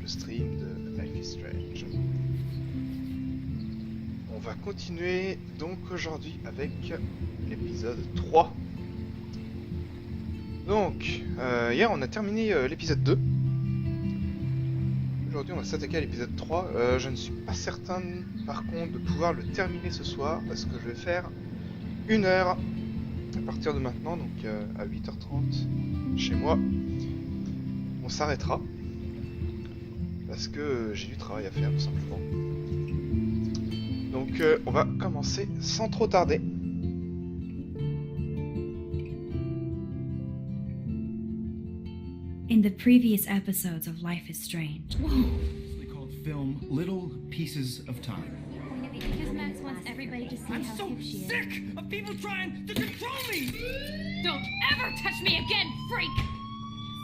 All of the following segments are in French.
le stream de Life is Strange. On va continuer donc aujourd'hui avec l'épisode 3. Donc, hier on a terminé l'épisode 2. Aujourd'hui on va s'attaquer à l'épisode 3. Je ne suis pas certain par contre de pouvoir le terminer ce soir parce que je vais faire 1 heure à partir de maintenant, donc à 8h30 chez moi. On s'arrêtera parce que j'ai du travail à faire tout simplement. Donc on va commencer sans trop tarder. In the previous episodes of Life is Strange. They called film Little Pieces of Time. Because Max wants everybody to see I'm how so cute she is. sick of people trying to control me! Don't ever touch me again, freak!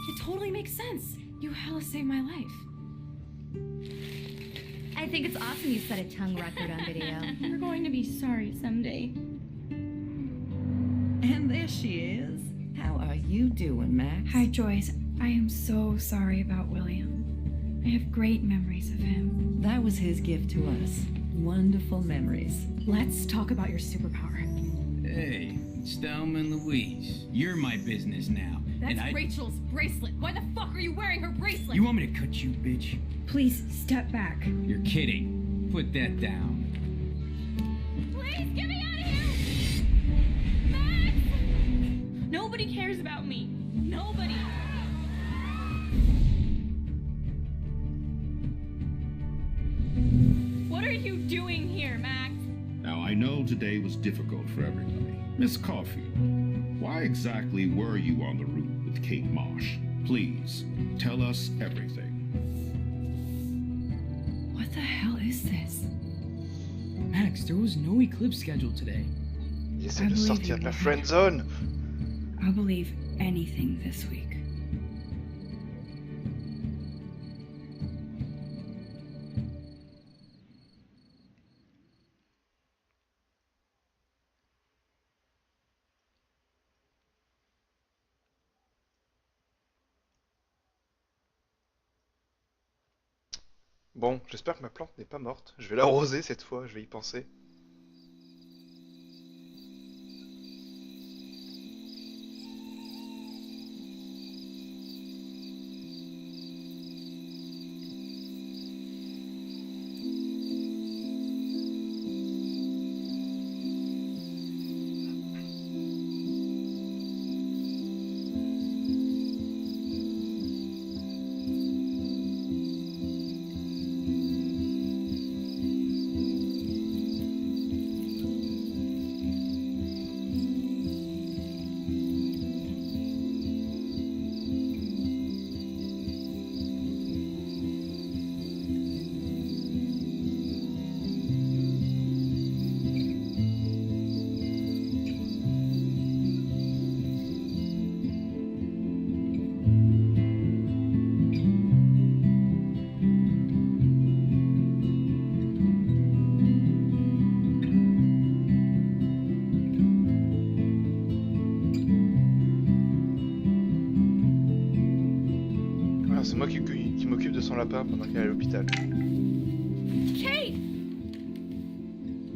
It totally makes sense. You hella saved my life. I think it's awesome you set a tongue record on video. You're going to be sorry someday. And there she is. How are you doing, Max? Hi, Joyce. I am so sorry about William. I have great memories of him. That was his gift to us. Wonderful memories. Let's talk about your superpower. Hey, it's Thelma and Louise. You're my business now. That's and Rachel's bracelet. Why the fuck are you wearing her bracelet? You want me to cut you, bitch? Please step back. You're kidding. Put that down. Please get me out of here! Max! Nobody cares about me. Nobody. What are you doing here, Max? Now, I know today was difficult for everybody. Miss Caulfield, why exactly were you on the route with Kate Marsh? Please, tell us everything. What the hell is this? Max, there was no eclipse scheduled today. Il essaie de sortir de la friend zone. I'll believe anything this week. Bon, j'espère que ma plante n'est pas morte. Je vais l'arroser cette fois, je vais y penser. Voilà, c'est moi qui m'occupe de son lapin pendant qu'elle est à l'hôpital. Kate!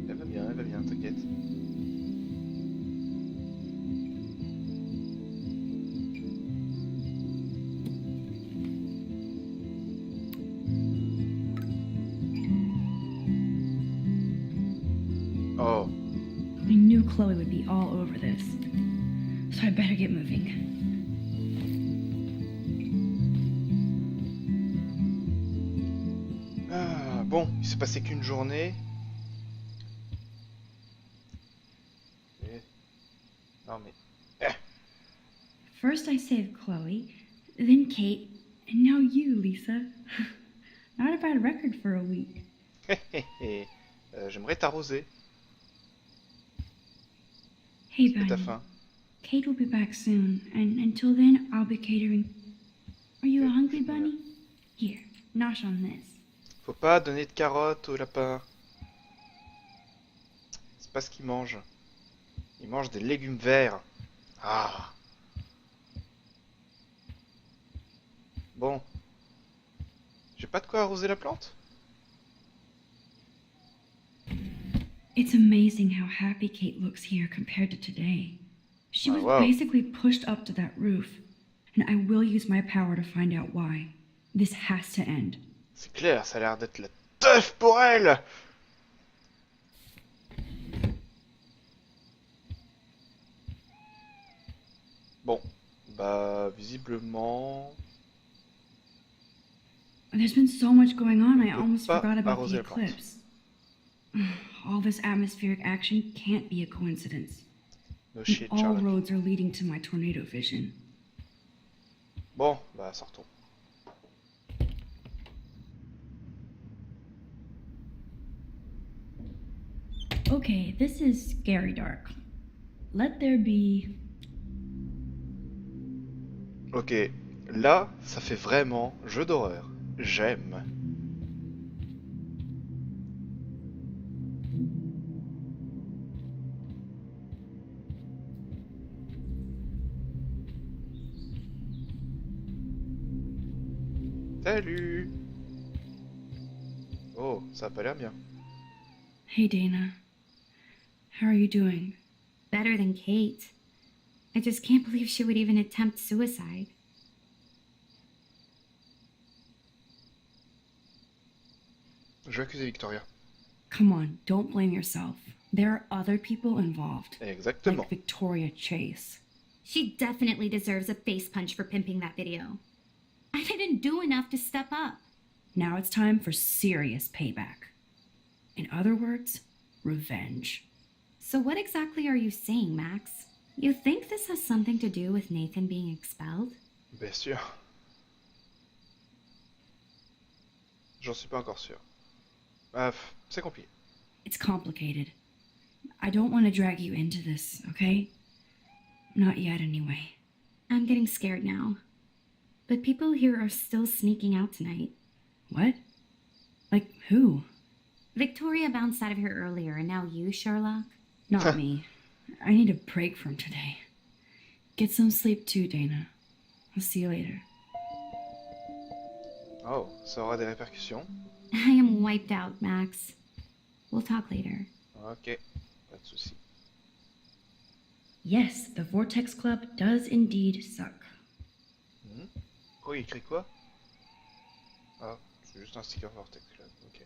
Elle va bien, t'inquiète. Oh, I knew Chloe would be all over this, so I better get moving. ah, bon, il s'est passé qu'une journée. Et- Non mais... First I saved Chloe, then Kate, and now you, Lisa. Not a bad record for a week. J'aimerais t'arroser. Hey, C'est ta Bunny. faim. Kate will be back soon, and until then, I'll be catering. Are you a hungry bunny? Here, nosh on this. Faut pas donner de carottes au lapin. C'est pas ce qu'il mange. Il mange des légumes verts. Ah. Bon. J'ai pas de quoi arroser la plante? It's amazing how happy Kate looks here compared to today. She was wow. basically pushed up to that roof, and I will use my power to find out why. This has to end. C'est clair, ça a l'air d'être la teuf pour elle! Bon, bah visiblement... There's been so much going on, I peut almost pas forgot about arroser the la plante. eclipse. All this atmospheric action can't be a coincidence. No And shit, all Charlotte. roads are leading to my tornado vision. Bon, bah sortons. Okay, this is scary dark. Let there be... Ok, là, ça fait vraiment jeu d'horreur. J'aime. Salut! Oh, ça a pas l'air bien. Hey Dana, how are you doing? Better than Kate. I just can't believe she would even attempt suicide. Je vais accuser Victoria. Come on, don't blame yourself. There are other people involved. Exactement. Like Victoria Chase. She definitely deserves a face punch for pimping that video. I didn't do enough to step up. Now it's time for serious payback. In other words, revenge. So what exactly are you saying, Max? You think this has something to do with Nathan being expelled? Bien sûr. J'en suis pas encore sûr. Bref, c'est compliqué. It's complicated. I don't want to drag you into this, okay? Not yet, anyway. I'm getting scared now. But people here are still sneaking out tonight. What? Like who? Victoria bounced out of here earlier, and now you, Sherlock? Not me. I need a break from today. Get some sleep too, Dana. I'll see you later. Oh, ça aura des répercussions. I am wiped out, Max. We'll talk later. Ok, pas de soucis. Yes, the Vortex Club does indeed suck. Oh, il écrit quoi? Ah, c'est juste un sticker Vortex Club, ok.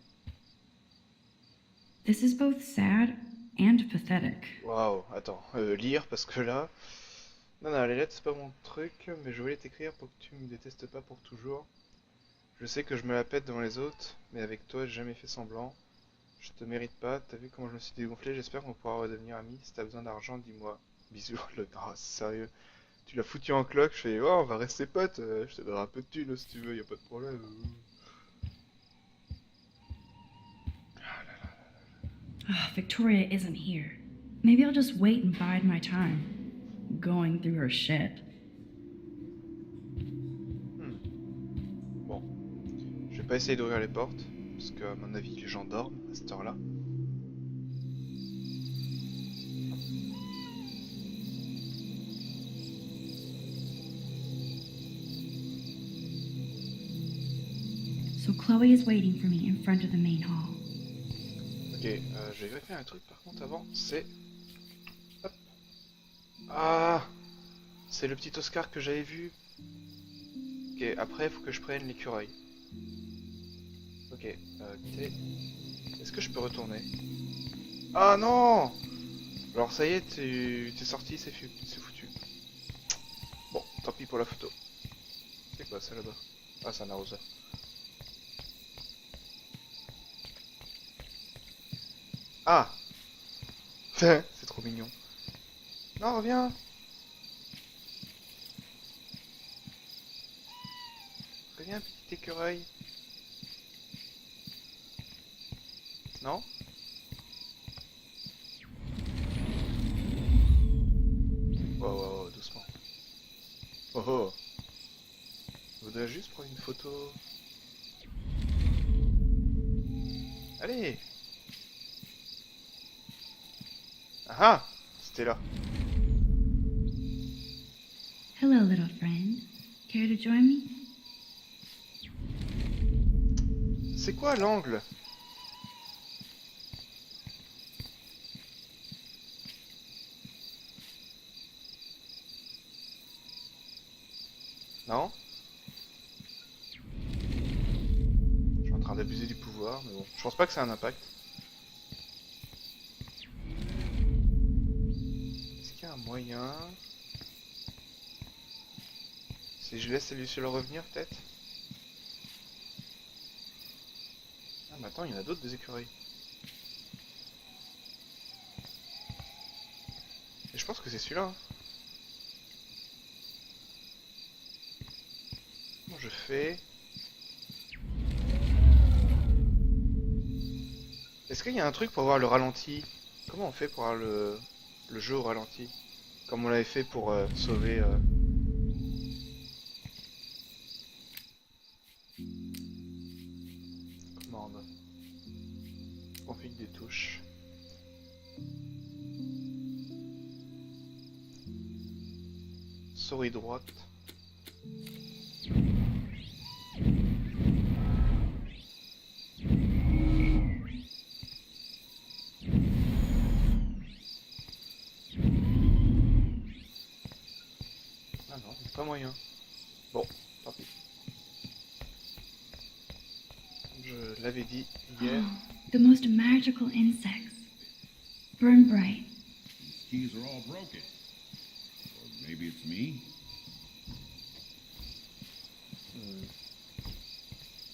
This is both sad and pathetic. Waouh, attends, lire parce que là... Non, les lettres c'est pas mon truc, mais je voulais t'écrire pour que tu me détestes pas pour toujours. Je sais que je me la pète devant les autres, mais avec toi j'ai jamais fait semblant. Je te mérite pas, t'as vu comment je me suis dégonflé, j'espère qu'on pourra redevenir amis. Si t'as besoin d'argent, dis-moi. Bisous, le... Oh, c'est sérieux. Tu l'as foutu en cloque, je fais oh on va rester potes, je te donnerai un peu de thunes si tu veux, y a pas de problème. Oh, Victoria isn't here. Maybe I'll just wait and bide my time. Going through her shit. Bon, je vais pas essayer d'ouvrir les portes, parce que à mon avis les gens dorment à cette heure-là. So Chloe is waiting for me in front of the main hall. Ok, je vais vérifier un truc par contre avant, c'est... Hop. Ah, c'est le petit Oscar que j'avais vu. Ok, après il faut que je prenne l'écureuil. Ok, quitter. Est-ce que je peux retourner? Ah non! Alors ça y est, t'es sorti, c'est foutu. Bon, tant pis pour la photo. C'est quoi ça là-bas? Ah, c'est un arroseur. Ah! C'est trop mignon. Non, reviens! Reviens, petit écureuil. Non? Oh, doucement. Oh. Je voudrais juste prendre une photo. Allez! Ah! C'était là. Hello, little friend. Care to join me? C'est quoi l'angle? Non? Je suis en train d'abuser du pouvoir, mais bon. Je pense pas que ça a un impact. Est-ce qu'il y a un moyen? Si je laisse celui-ci le revenir, peut-être? Ah, mais attends, il y en a d'autres des écureuils. Et je pense que c'est celui-là. Hein. Comment je fais? Est-ce qu'il y a un truc pour voir le ralenti? Comment on fait pour voir le jeu au ralenti? Comme on l'avait fait pour sauver... Commande. Config des touches. Souris droite. Ah non, pas moyen. Bon, tant pis. Je l'avais dit hier. The most magical insects. Burn bright. These keys are all broken. Or maybe it's me?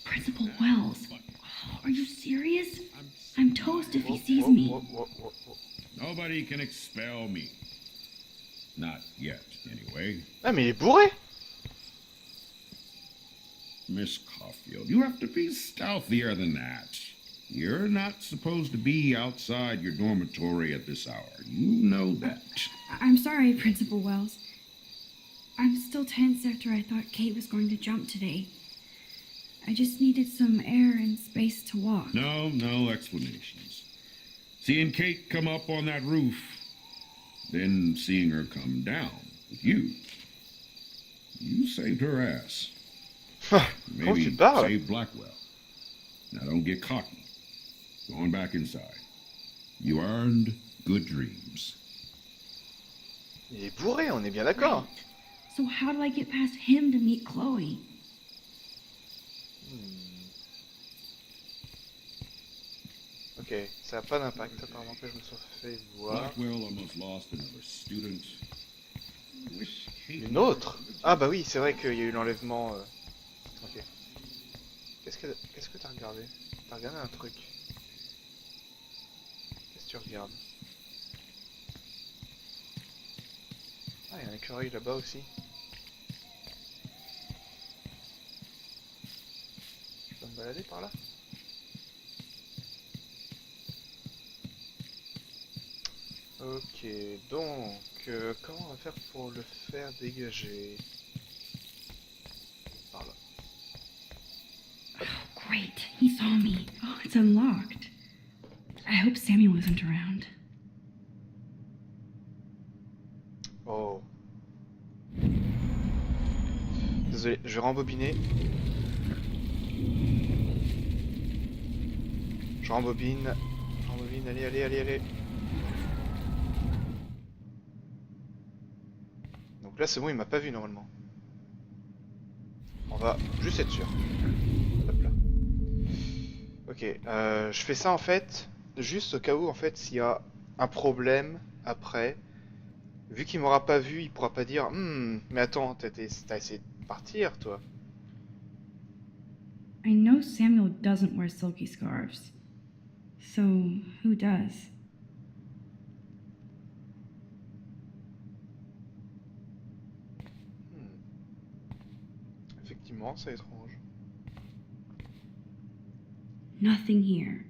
Principal Wells. Oh, are you serious? I'm toast if he sees me. Nobody can expel me. Not yet, anyway. Ah mais il est bourré! Miss Caulfield, you have to be stealthier than that. You're not supposed to be outside your dormitory at this hour. You know that. I'm sorry, Principal Wells. I'm still tense after I thought Kate was going to jump today. I just needed some air and space to walk. No explanations. Seeing Kate come up on that roof, then seeing her come down with you. You saved her ass. Comment tu Maybe parles? save Blackwell. Now don't get cocky. Going back inside. You earned good dreams. Il est bourré, on est bien d'accord. Right. So how do I get past him to meet Chloe? Ok, ça a pas d'impact apparemment que je me sois fait voir. Blackwell almost lost another student. Wish Kate Une autre? Ah bah oui, c'est vrai qu'il y a eu l'enlèvement. Ok. Qu'est-ce que t'as regardé? T'as regardé un truc. Qu'est-ce que tu regardes? Ah, il y a un écureuil là-bas aussi. Je peux me balader par là? Ok, donc, comment on va faire pour le faire dégager? Par là. Oh, great. He saw me. Oh, it's unlocked. I hope Samuel isn't around. Oh. Désolé, je vais rembobiner. Je rembobine. Rembobine, allez. Donc là c'est bon, il m'a pas vu normalement. On va juste être sûr. Hop là. Ok, je fais ça en fait, juste au cas où en fait s'il y a un problème après. Vu qu'il m'aura pas vu, il pourra pas dire mais attends, t'as essayé de partir toi. I know Samuel doesn't wear silky scarves. So, who does? Effectivement, c'est étrange. Nothing here.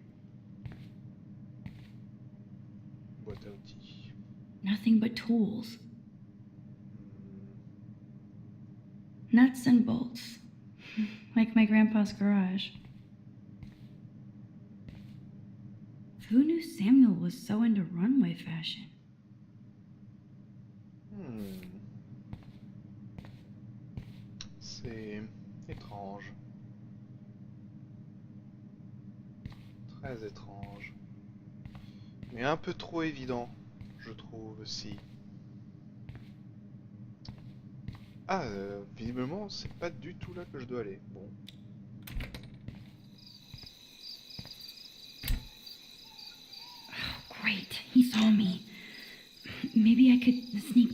Boîte à outils. Nothing but tools. Nuts and bolts. Like my grandpa's garage. Who knew Samuel was so into runway fashion? C'est étrange. Très étrange. Mais un peu trop évident, je trouve aussi. Ah, visiblement, c'est pas du tout là que je dois aller. Bon. Great, he saw me. Maybe I could sneak.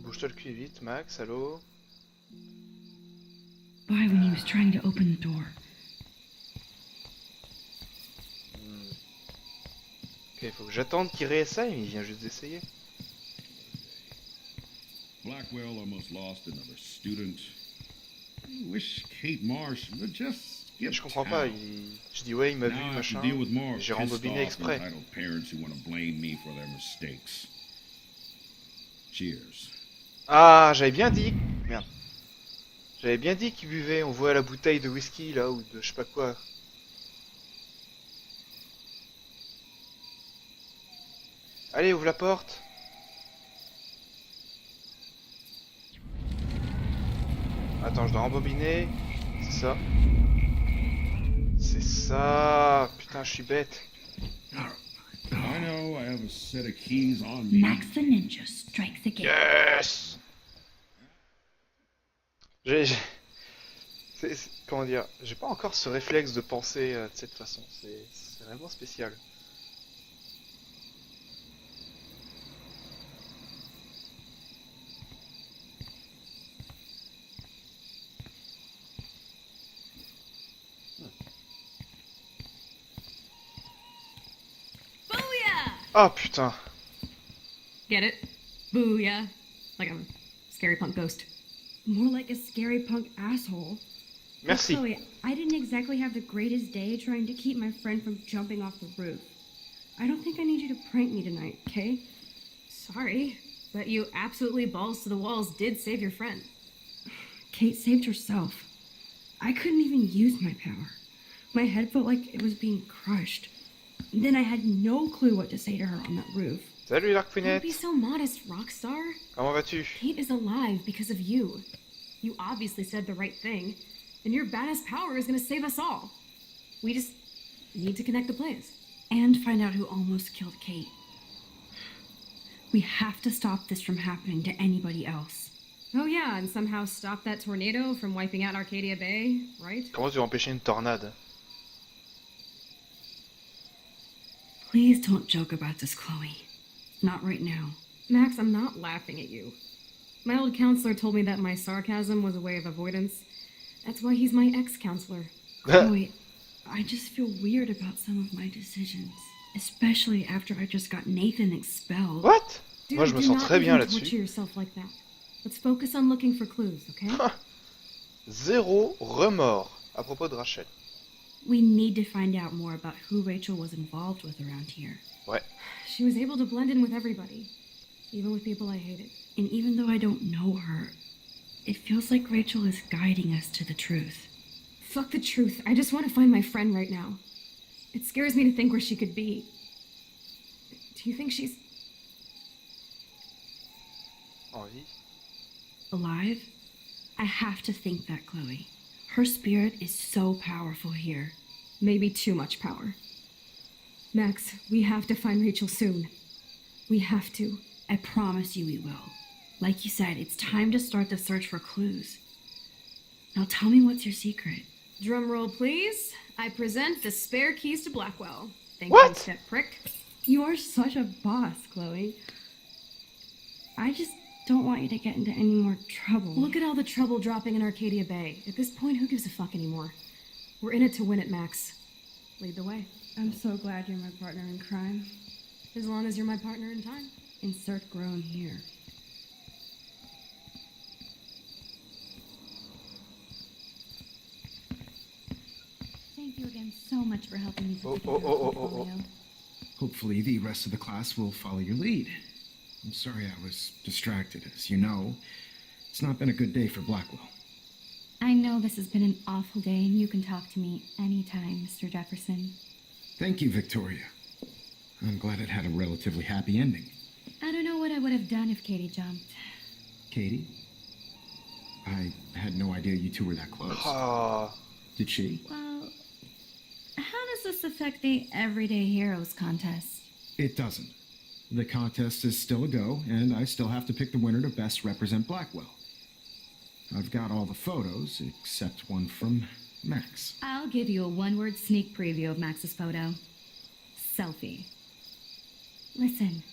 Bouge-toi le cul vite, Max, allô? By when he was trying to open the door. Ok, faut que j'attende qu'il réessaye, il vient juste d'essayer. Blackwell almost lost another student. I wish Kate Marsh would just get Je comprends pas, town. je dis ouais, il m'a vu, Now I have machin. to deal with more J'ai pissed rembobiné off exprès. entitled parents who want to blame me for their mistakes. Cheers. Ah, j'avais bien dit. Merde. J'avais bien dit qu'il buvait, on voit la bouteille de whisky là, ou de je sais pas quoi. Allez, ouvre la porte. Attends, je dois rembobiner. C'est ça. C'est ça. Putain, je suis bête. I know I have a set of keys on me. Max the Ninja strikes again. Yes. Comment dire, j'ai pas encore ce réflexe de penser de cette façon. C'est vraiment spécial. Booyah! Ah putain. Get it? Booyah. Like I'm a scary punk ghost. More like a scary punk asshole. Merci. Chloe, I didn't exactly have the greatest day trying to keep my friend from jumping off the roof. I don't think I need you to prank me tonight, okay? Sorry, but you absolutely balls to the walls did save your friend. Kate saved herself. I couldn't even use my power. My head felt like it was being crushed. Then I had no clue what to say to her on that roof. Salut Don't Darkwinet. be so modest, Rockstar. Comment vas-tu? Kate is alive because of you. You obviously said the right thing, and your badass power is gonna save us all. We just need to connect the plays. And find out who almost killed Kate. We have to stop this from happening to anybody else. Oh yeah, and somehow stop that tornado from wiping out Arcadia Bay, right? Comment tu vas empêcher une tornade? Please don't joke about this, Chloe. Not right now. Max, I'm not laughing at you. My old counselor told me that my sarcasm was a way of avoidance. That's why he's my ex-counselor. Chloe, I just feel weird about some of my decisions. Especially after I just got Nathan expelled. What? Dude, Moi je me do sens not très bien even torture là-dessus. yourself like that. Let's focus on looking for clues, okay? Zéro remords à propos de Rachel. We need to find out more about who Rachel was involved with around here. Ouais. She was able to blend in with everybody, even with people I hated. And even though I don't know her, it feels like Rachel is guiding us to the truth. Fuck the truth. I just want to find my friend right now. It scares me to think where she could be. Do you think she's... En vie. Alive? I have to think that, Chloe. Her spirit is so powerful here. maybe too much power? Max, we have to find Rachel soon. We have to. I promise you we will. Like you said, it's time to start the search for clues. Now tell me what's your secret. Drum roll, please. I present the spare keys to Blackwell. Thank What? you, step prick. You are such a boss, Chloe. I just don't want you to get into any more trouble. Look at all the trouble dropping in Arcadia Bay. At this point, who gives a fuck anymore? We're in it to win it, Max. Lead the way. I'm so glad you're my partner in crime. As long as you're my partner in time. Insert groan here. Thank you again so much for helping me put together a portfolio. Hopefully, the rest of the class will follow your lead. I'm sorry I was distracted. As you know, it's not been a good day for Blackwell. I know this has been an awful day, and you can talk to me anytime, Mr. Jefferson. Thank you, Victoria. I'm glad it had a relatively happy ending. I don't know what I would have done if Katie jumped. Katie? I had no idea you two were that close. Ah, Did she? Well, how does this affect the Everyday Heroes contest? It doesn't. The contest is still a go, and I still have to pick the winner to best represent Blackwell. I've got all the photos, except one from Max. I'll give you a one-word sneak preview of Max's photo. Selfie. Listen,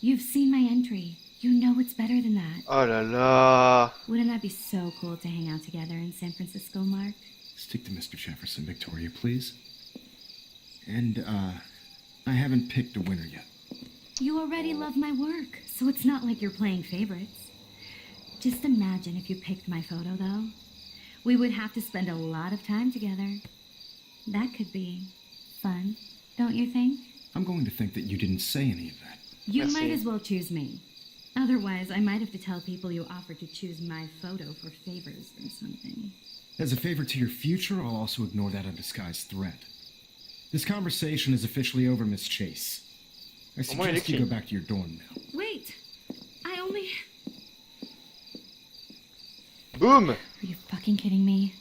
you've seen my entry. You know it's better than that. Oh là là. Wouldn't that be so cool to hang out together in San Francisco, Mark? Stick to Mr. Jefferson, Victoria, please. And, I haven't picked a winner yet. You already love my work, so it's not like you're playing favorites. Just imagine if you picked my photo, though. We would have to spend a lot of time together. That could be fun, don't you think? I'm going to think that you didn't say any of that. You Merci. might as well choose me. Otherwise, I might have to tell people you offered to choose my photo for favors or something. As a favor to your future, I'll also ignore that undisguised threat. This conversation is officially over, Miss Chase. I Au moins, il suggest you écrit. go back to your dorm now. Wait! I only... Boum. Are you fucking kidding me?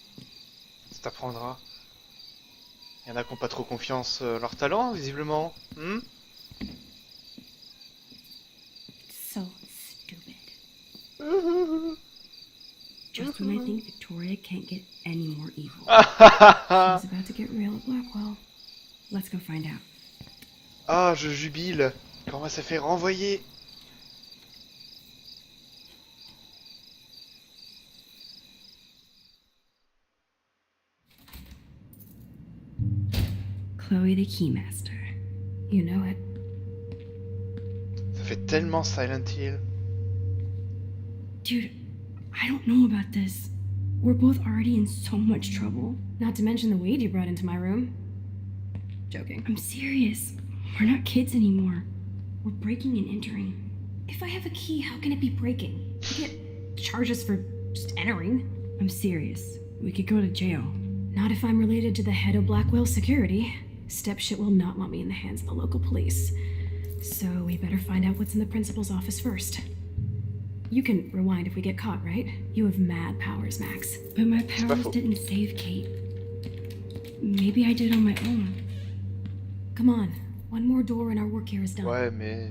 Ça t'apprendra. Il y en a qui n'ont pas trop confiance en leur talent, visiblement. Hmm. So stupid. Just when I think Victoria can't get any more evil. Ah, She's about to get real at Blackwell. Let's go find out. je jubile. Quand on va se faire renvoyer. Chloe the Keymaster. You know it. Ça fait tellement Silent Hill. Dude, I don't know about this. We're both already in so much trouble. Not to mention the weed you brought into my room. Joking. I'm serious. We're not kids anymore. We're breaking and entering. If I have a key, how can it be breaking? I get charges for just entering. I'm serious. We could go to jail. Not if I'm related to the head of Blackwell Security. Stepshit will not want me in the hands of the local police. So we better find out what's in the principal's office first. You can rewind if we get caught, right? You have mad powers, Max. But my pas powers faux. didn't save Kate. Maybe I did on my own. Come on. One more door and our work here is done. Ouais, mais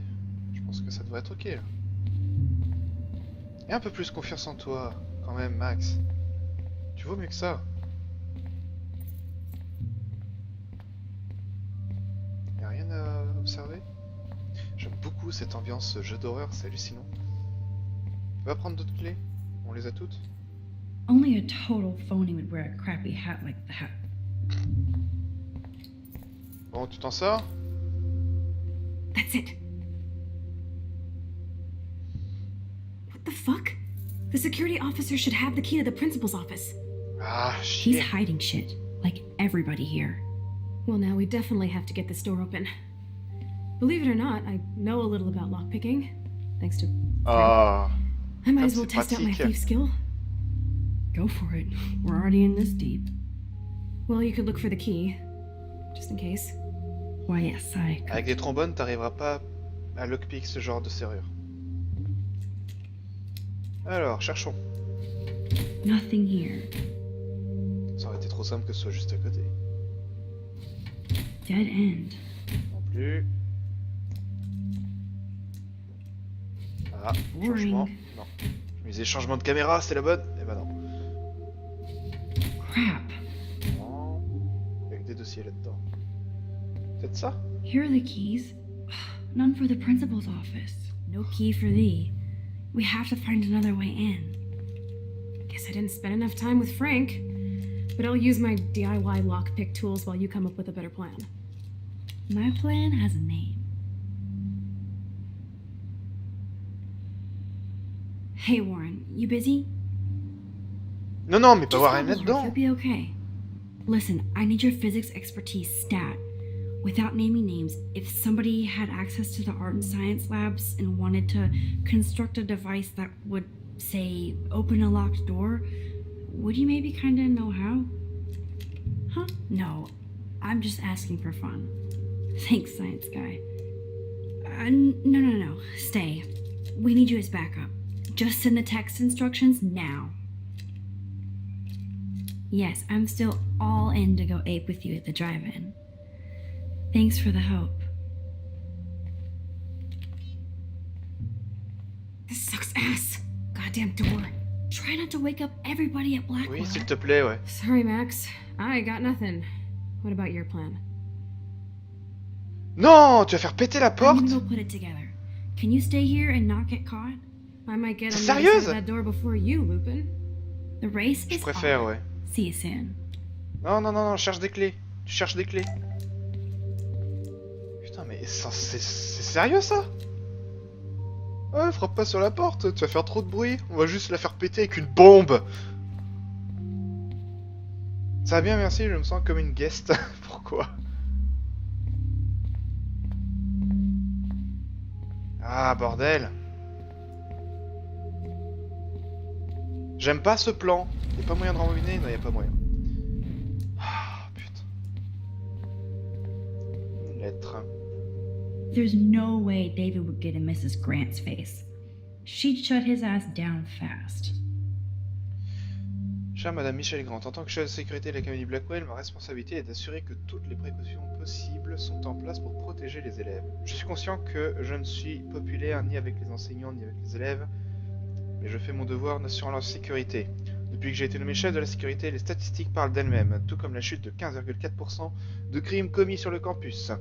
je pense que ça devrait être ok là. Et un peu plus confiance en toi, quand même, Max. Tu vaux mieux que ça. Y'a rien à observer? J'aime beaucoup cette ambiance jeu d'horreur, c'est hallucinant. Tu vas prendre d'autres clés? On les a toutes? Only a total phony would wear a crappy hat like that. Bon, tu t'en sors? That's it. What the fuck? The security officer should have the key to the principal's office. Ah, He's chier. hiding shit, like everybody here. Well, now we definitely have to get this door open. Believe it or not, I know a little about lockpicking. Thanks to... Ah, I might as comme well c'est test out my pratique. thief skill. Go for it. We're already in this deep. Well, you could look for the key. Just in case. Why, yes, I could. Avec des trombones, t'arriveras pas à lockpick ce genre de serrure. Alors, cherchons. Nothing here. Ça aurait été trop simple que ce soit juste à côté. Dead end. Non plus. Ah, Boring. changement. Non. Je me disais changement de caméra, c'est la bonne? Eh ben non. Crap. Non. Avec des dossiers là-dedans. Peut-être ça? Here are the keys. None for the principal's office. No key for thee. We have to find another way in. Guess I didn't spend enough time with Frank. But I'll use my DIY lockpick tools while you come up with a better plan. My plan has a name. Hey, Warren, you busy? Non, non, mais pas Just voir hold rien on, là-dedans. You'll be okay. Listen, I need your physics expertise stat. Without naming names, if somebody had access to the art and science labs and wanted to construct a device that would, say, open a locked door, would you maybe kinda know how? Huh? No, I'm just asking for fun. Thanks, science guy. No. Stay. We need you as backup. Just send the text instructions now. Yes, I'm still all in to go ape with you at the drive-in. Thanks for the help. This sucks ass. Goddamn door. Try not to wake up everybody at Blackwell. Oui, s'il te plaît, ouais. Sorry, Max. I got nothing. What about your plan? Non, tu vas faire péter la I'm porte? gonna go put it together. Can you stay here and not get caught? I might get on T'es the other side sérieuse? of that door before you, Lupin. The race Je is préfère, on. ouais. See you soon. Non, non, non, non, cherche des clés. Tu cherches des clés. Putain, mais c'est sérieux ça? Ouais, frappe pas sur la porte, tu vas faire trop de bruit. On va juste la faire péter avec une bombe. Ça va bien, merci, je me sens comme une guest. Pourquoi? Ah, bordel. J'aime pas ce plan. Y'a pas moyen de rembobiner? Non, y'a pas moyen. Ah, putain. Une lettre. There's no way David would get in Mrs. Grant's face. She'd shut his ass down fast. Chère Madame Michel Grant, en tant que chef de sécurité de l'Académie Blackwell, ma responsabilité est d'assurer que toutes les précautions possibles sont en place pour protéger les élèves. Je suis conscient que je ne suis populaire ni avec les enseignants ni avec les élèves, mais je fais mon devoir en assurant leur sécurité. Depuis que j'ai été nommé chef de la sécurité, les statistiques parlent d'elles-mêmes, tout comme la chute de 15,4% de crimes commis sur le campus.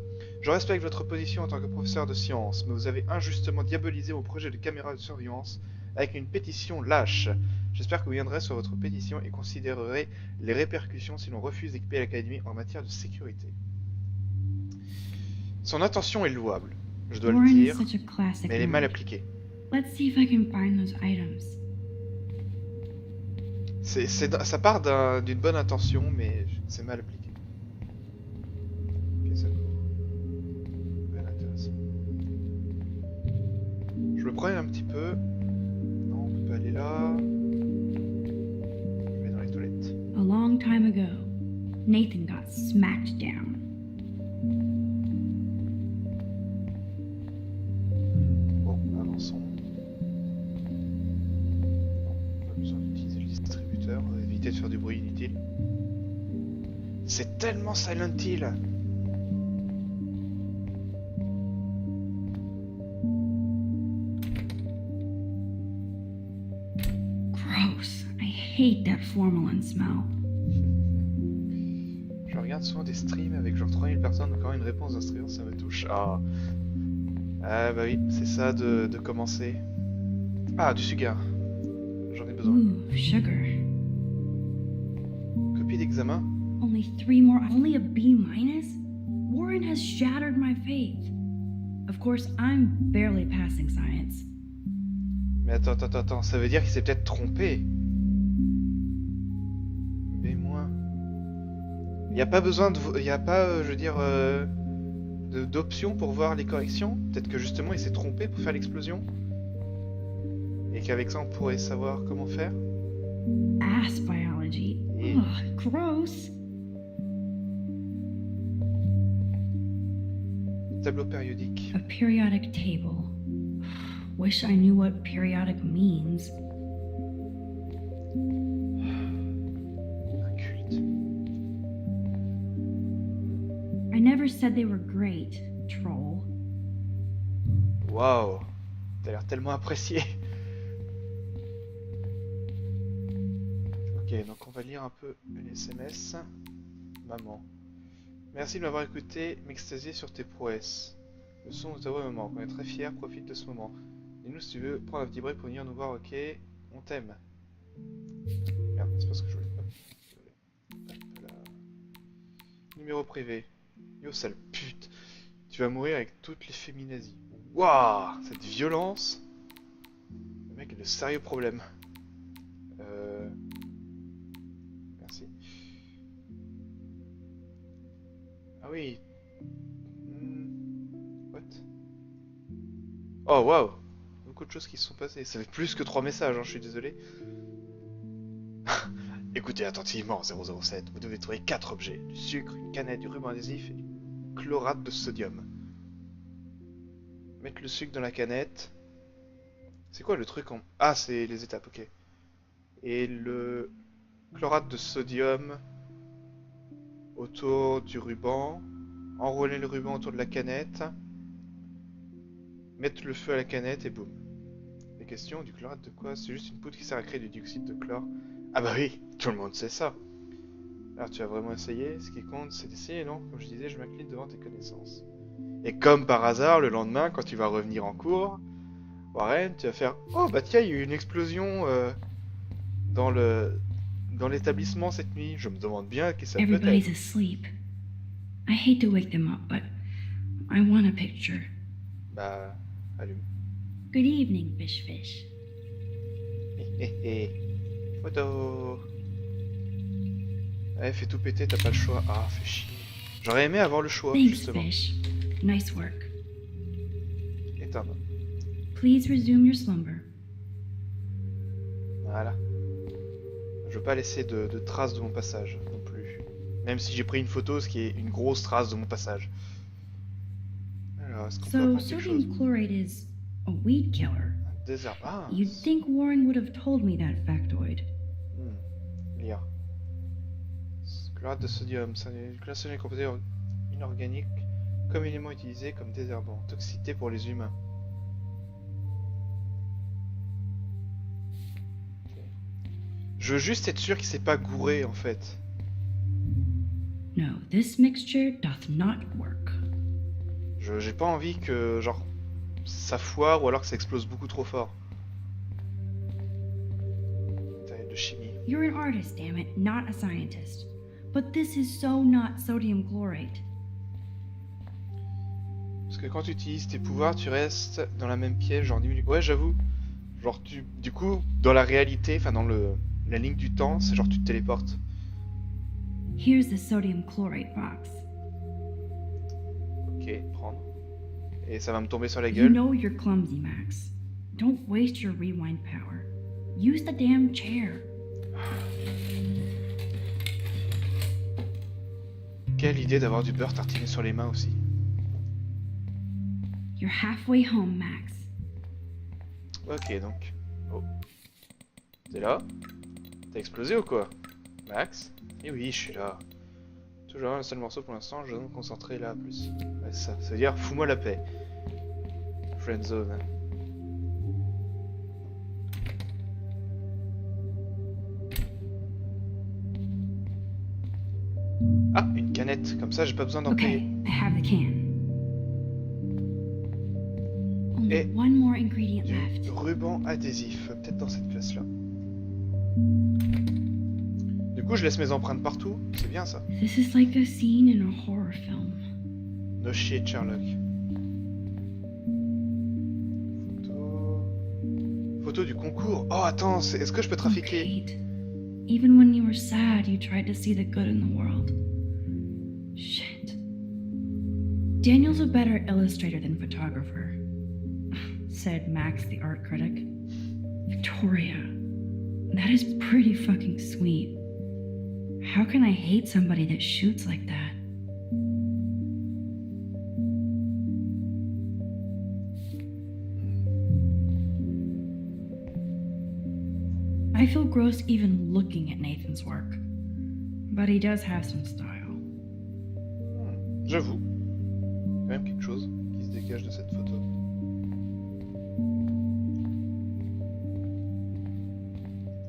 Je respecte votre position en tant que professeur de sciences, mais vous avez injustement diabolisé mon projet de caméra de surveillance avec une pétition lâche. J'espère que vous viendrez sur votre pétition et considérerez les répercussions si l'on refuse d'équiper l'Académie en matière de sécurité. Son intention est louable, je dois le Warren is dire, such a classic mais elle est mal move. appliquée. Let's see if I can find those items. Ça part d'une bonne intention, mais c'est mal appliqué. Ok, ça bien intéressant. Je me promène un petit peu. Non, on peut pas aller là. Je vais dans les toilettes. A long time ago, Nathan got smacked down. Bon, avançons. Pas besoin d'utiliser le distributeur, on va éviter de faire du bruit inutile. C'est tellement Silent Hill! Gross. I hate that formalin smell. Je regarde souvent des streams avec genre 3000 personnes, encore une réponse d'instruction, ça me touche. Ah, bah oui, c'est ça de commencer. Ah, du sugar. J'en ai besoin. Ooh, sugar. Copie d'examen. Only 3 more. Only a B minus? Warren has shattered my faith. Of course, I'm barely passing science. Mais attends, ça veut dire qu'il s'est peut-être trompé. B-. Il n'y a pas besoin de... Il n'y a pas, je veux dire, d'option pour voir les corrections. Peut-être que justement il s'est trompé pour faire l'explosion. Et qu'avec ça on pourrait savoir comment faire. Ass biology. Et- Ugh, gross. Tableau périodique. A periodic table. Wish I knew what periodic means. Un culte. I never said they were great, troll. Waouh, t'as l'air tellement apprécié. Ok, donc on va lire un peu les SMS. Maman. Merci de m'avoir écouté, m'extasier sur tes prouesses. Le son de ta voix me manque, on est très fiers, profite de ce moment. Dis-nous si tu veux prendre un petit break pour venir nous voir, ok? On t'aime. Merde, c'est pas ce que je voulais. Hop, désolé. Hop là. Numéro privé. Yo, sale pute. Tu vas mourir avec toutes les féminazies. Waouh, cette violence. Le mec a de sérieux problèmes. Merci. Ah oui. What? Oh waouh. Beaucoup de choses qui se sont passées. Ça fait plus que 3 messages, hein, je suis désolé. Écoutez attentivement, 007. Vous devez trouver 4 objets. Du sucre, une canette, du ruban adhésif et du chlorate de sodium. Mettre le sucre dans la canette. C'est quoi le truc en... Ah, c'est les étapes, ok. Et le chlorate de sodium autour du ruban. Enrouler le ruban autour de la canette. Mettre le feu à la canette et boum. Les questions, du chlorate de quoi? C'est juste une poudre qui sert à créer du dioxyde de chlore. Ah bah oui, tout le monde sait ça. Alors tu as vraiment essayé? Ce qui compte, c'est d'essayer, non? Comme je disais, je m'incline devant tes connaissances. Et comme par hasard, le lendemain, quand tu vas revenir en cours, Warren, tu vas faire « Oh bah tiens, il y a eu une explosion dans l'établissement cette nuit. Je me demande bien qui ça peut Everybody's être. asleep. I hate to wake them up, but I want a picture. » Bah, allume. Good evening, Fish Fish. Hé hé hé. Photo. Ouais, fais tout péter, t'as pas le choix. Ah, fais chier. J'aurais aimé avoir le choix, Thanks, justement. Fish. Nice work. Éteindre. Please resume your slumber. Voilà. Je veux pas laisser de traces de mon passage, non plus. Même si j'ai pris une photo, ce qui est une grosse trace de mon passage. Alors, est-ce qu'on peut So, apprendre quelque chose? sodium chlorate is a weed killer. Un désert. Ah, You'd think Warren would have told me that factoid. lire. Chlorate de sodium, c'est une classe de composé inorganique communément utilisé comme désherbant. Toxicité pour les humains. Ok. Je veux juste être sûr qu'il s'est pas gouré en fait. No, this mixture doth not work. J'ai pas envie que genre ça foire ou alors que ça explose beaucoup trop fort. Putain, de chimie. You're an artist, damn it, not a scientist. But this is so not sodium chlorate. Parce que quand tu utilises tes pouvoirs, tu restes dans la même pièce, genre 10 minutes. Ouais, j'avoue. Genre, du coup, dans la réalité, enfin dans la ligne du temps, c'est genre tu te téléportes. Here's the sodium chlorate box. Ok, prendre. Et ça va me tomber sur la You gueule. know you're clumsy, Max. Don't waste your rewind power. Use the damn chair. Quelle idée d'avoir du beurre tartiné sur les mains aussi. You're halfway home, Max. Ok, donc. Oh. T'es là? T'as explosé ou quoi? Max? Eh oui, je suis là. Toujours un seul morceau pour l'instant, je dois me concentrer là plus. Ouais, c'est ça. Ça veut dire, fous-moi la paix. Friendzone. Hein. Ah, une canette. Comme ça, j'ai pas besoin d'en Okay, payer. I have the can. Only Et one more ingredient Du left. ruban adhésif. Peut-être dans cette pièce-là. Du coup, je laisse mes empreintes partout. C'est bien ça. This is like a scene in a horror film. No shit, Sherlock. Photo. Photo du concours. Oh, attends, est-ce que je peux Oh, trafiquer? Kate. Even when you were sad, you tried to see the good in the world. Shit. Daniel's a better illustrator than photographer, said Max, the art critic. Victoria, that is pretty fucking sweet. How can I hate somebody that shoots like that? I feel gross even looking at Nathan's work. But he does have some style. J'avoue. Quand même quelque chose qui se dégage de cette photo.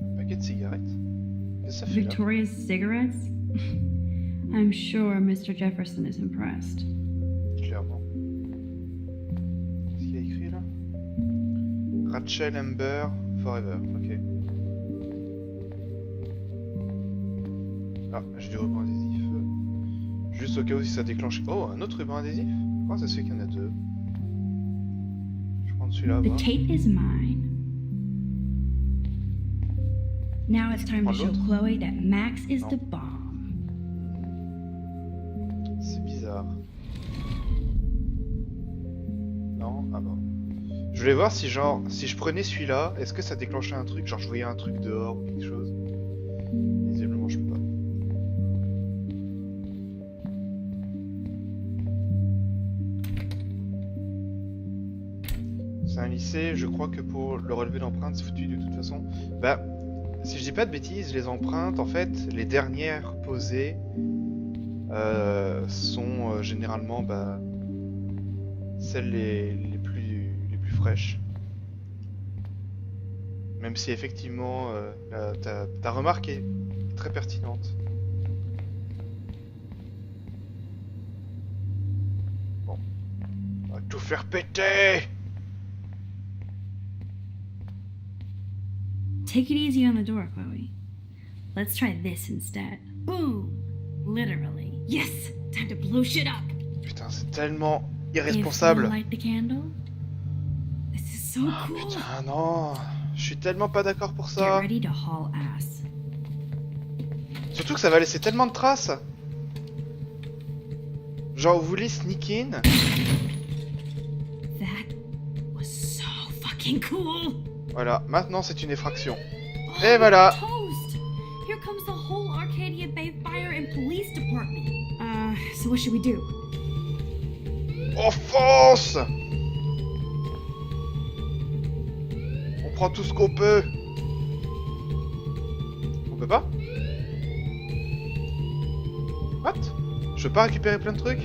Un paquet de cigarettes. Qu'est-ce que ça fait là? Victoria's cigarettes? I'm sure Mr. Jefferson is impressed. Clairement. Qu'est-ce qu'il y a écrit là? Rachel Amber Forever. Ok. Ah, j'ai du ruban adhésif. Juste au cas où si ça déclenche. Oh, un autre ruban adhésif? Pourquoi ça se fait qu'il y en a deux? Je prends celui-là. The voir. tape is mine. Now it's time to show L'autre? Chloe that Max is Non. the bomb. C'est bizarre. Non? Ah bon. Je voulais voir si genre, si je prenais celui-là, est-ce que ça déclenchait un truc? Genre je voyais un truc dehors ou quelque chose. Visiblement je peux pas. C'est un lycée, je crois que pour le relevé d'empreintes, c'est foutu de toute façon. Bah, si je dis pas de bêtises, les empreintes, en fait, les dernières posées, sont généralement celles les plus fraîches. Même si effectivement ta remarque est très pertinente. Bon, on va tout faire péter. Take it easy on the door, Chloe. Let's try this instead. Boom! Literally. Yes! Time to blow shit up! Putain, c'est tellement If irresponsable. you light the candle, This is so Ah, cool! putain, non. Je suis tellement pas d'accord pour get ça. ready to haul ass. Surtout que ça va laisser tellement de traces. Genre, vous voulez sneak in? That was so fucking cool! Voilà, maintenant c'est une effraction. Oh, Et voilà. Toast! Here comes the whole Arcadia Bay Fire and Police Department. So what should we do? Offense! On prend tout ce qu'on peut. On peut pas? What? Je peux pas récupérer plein de trucs?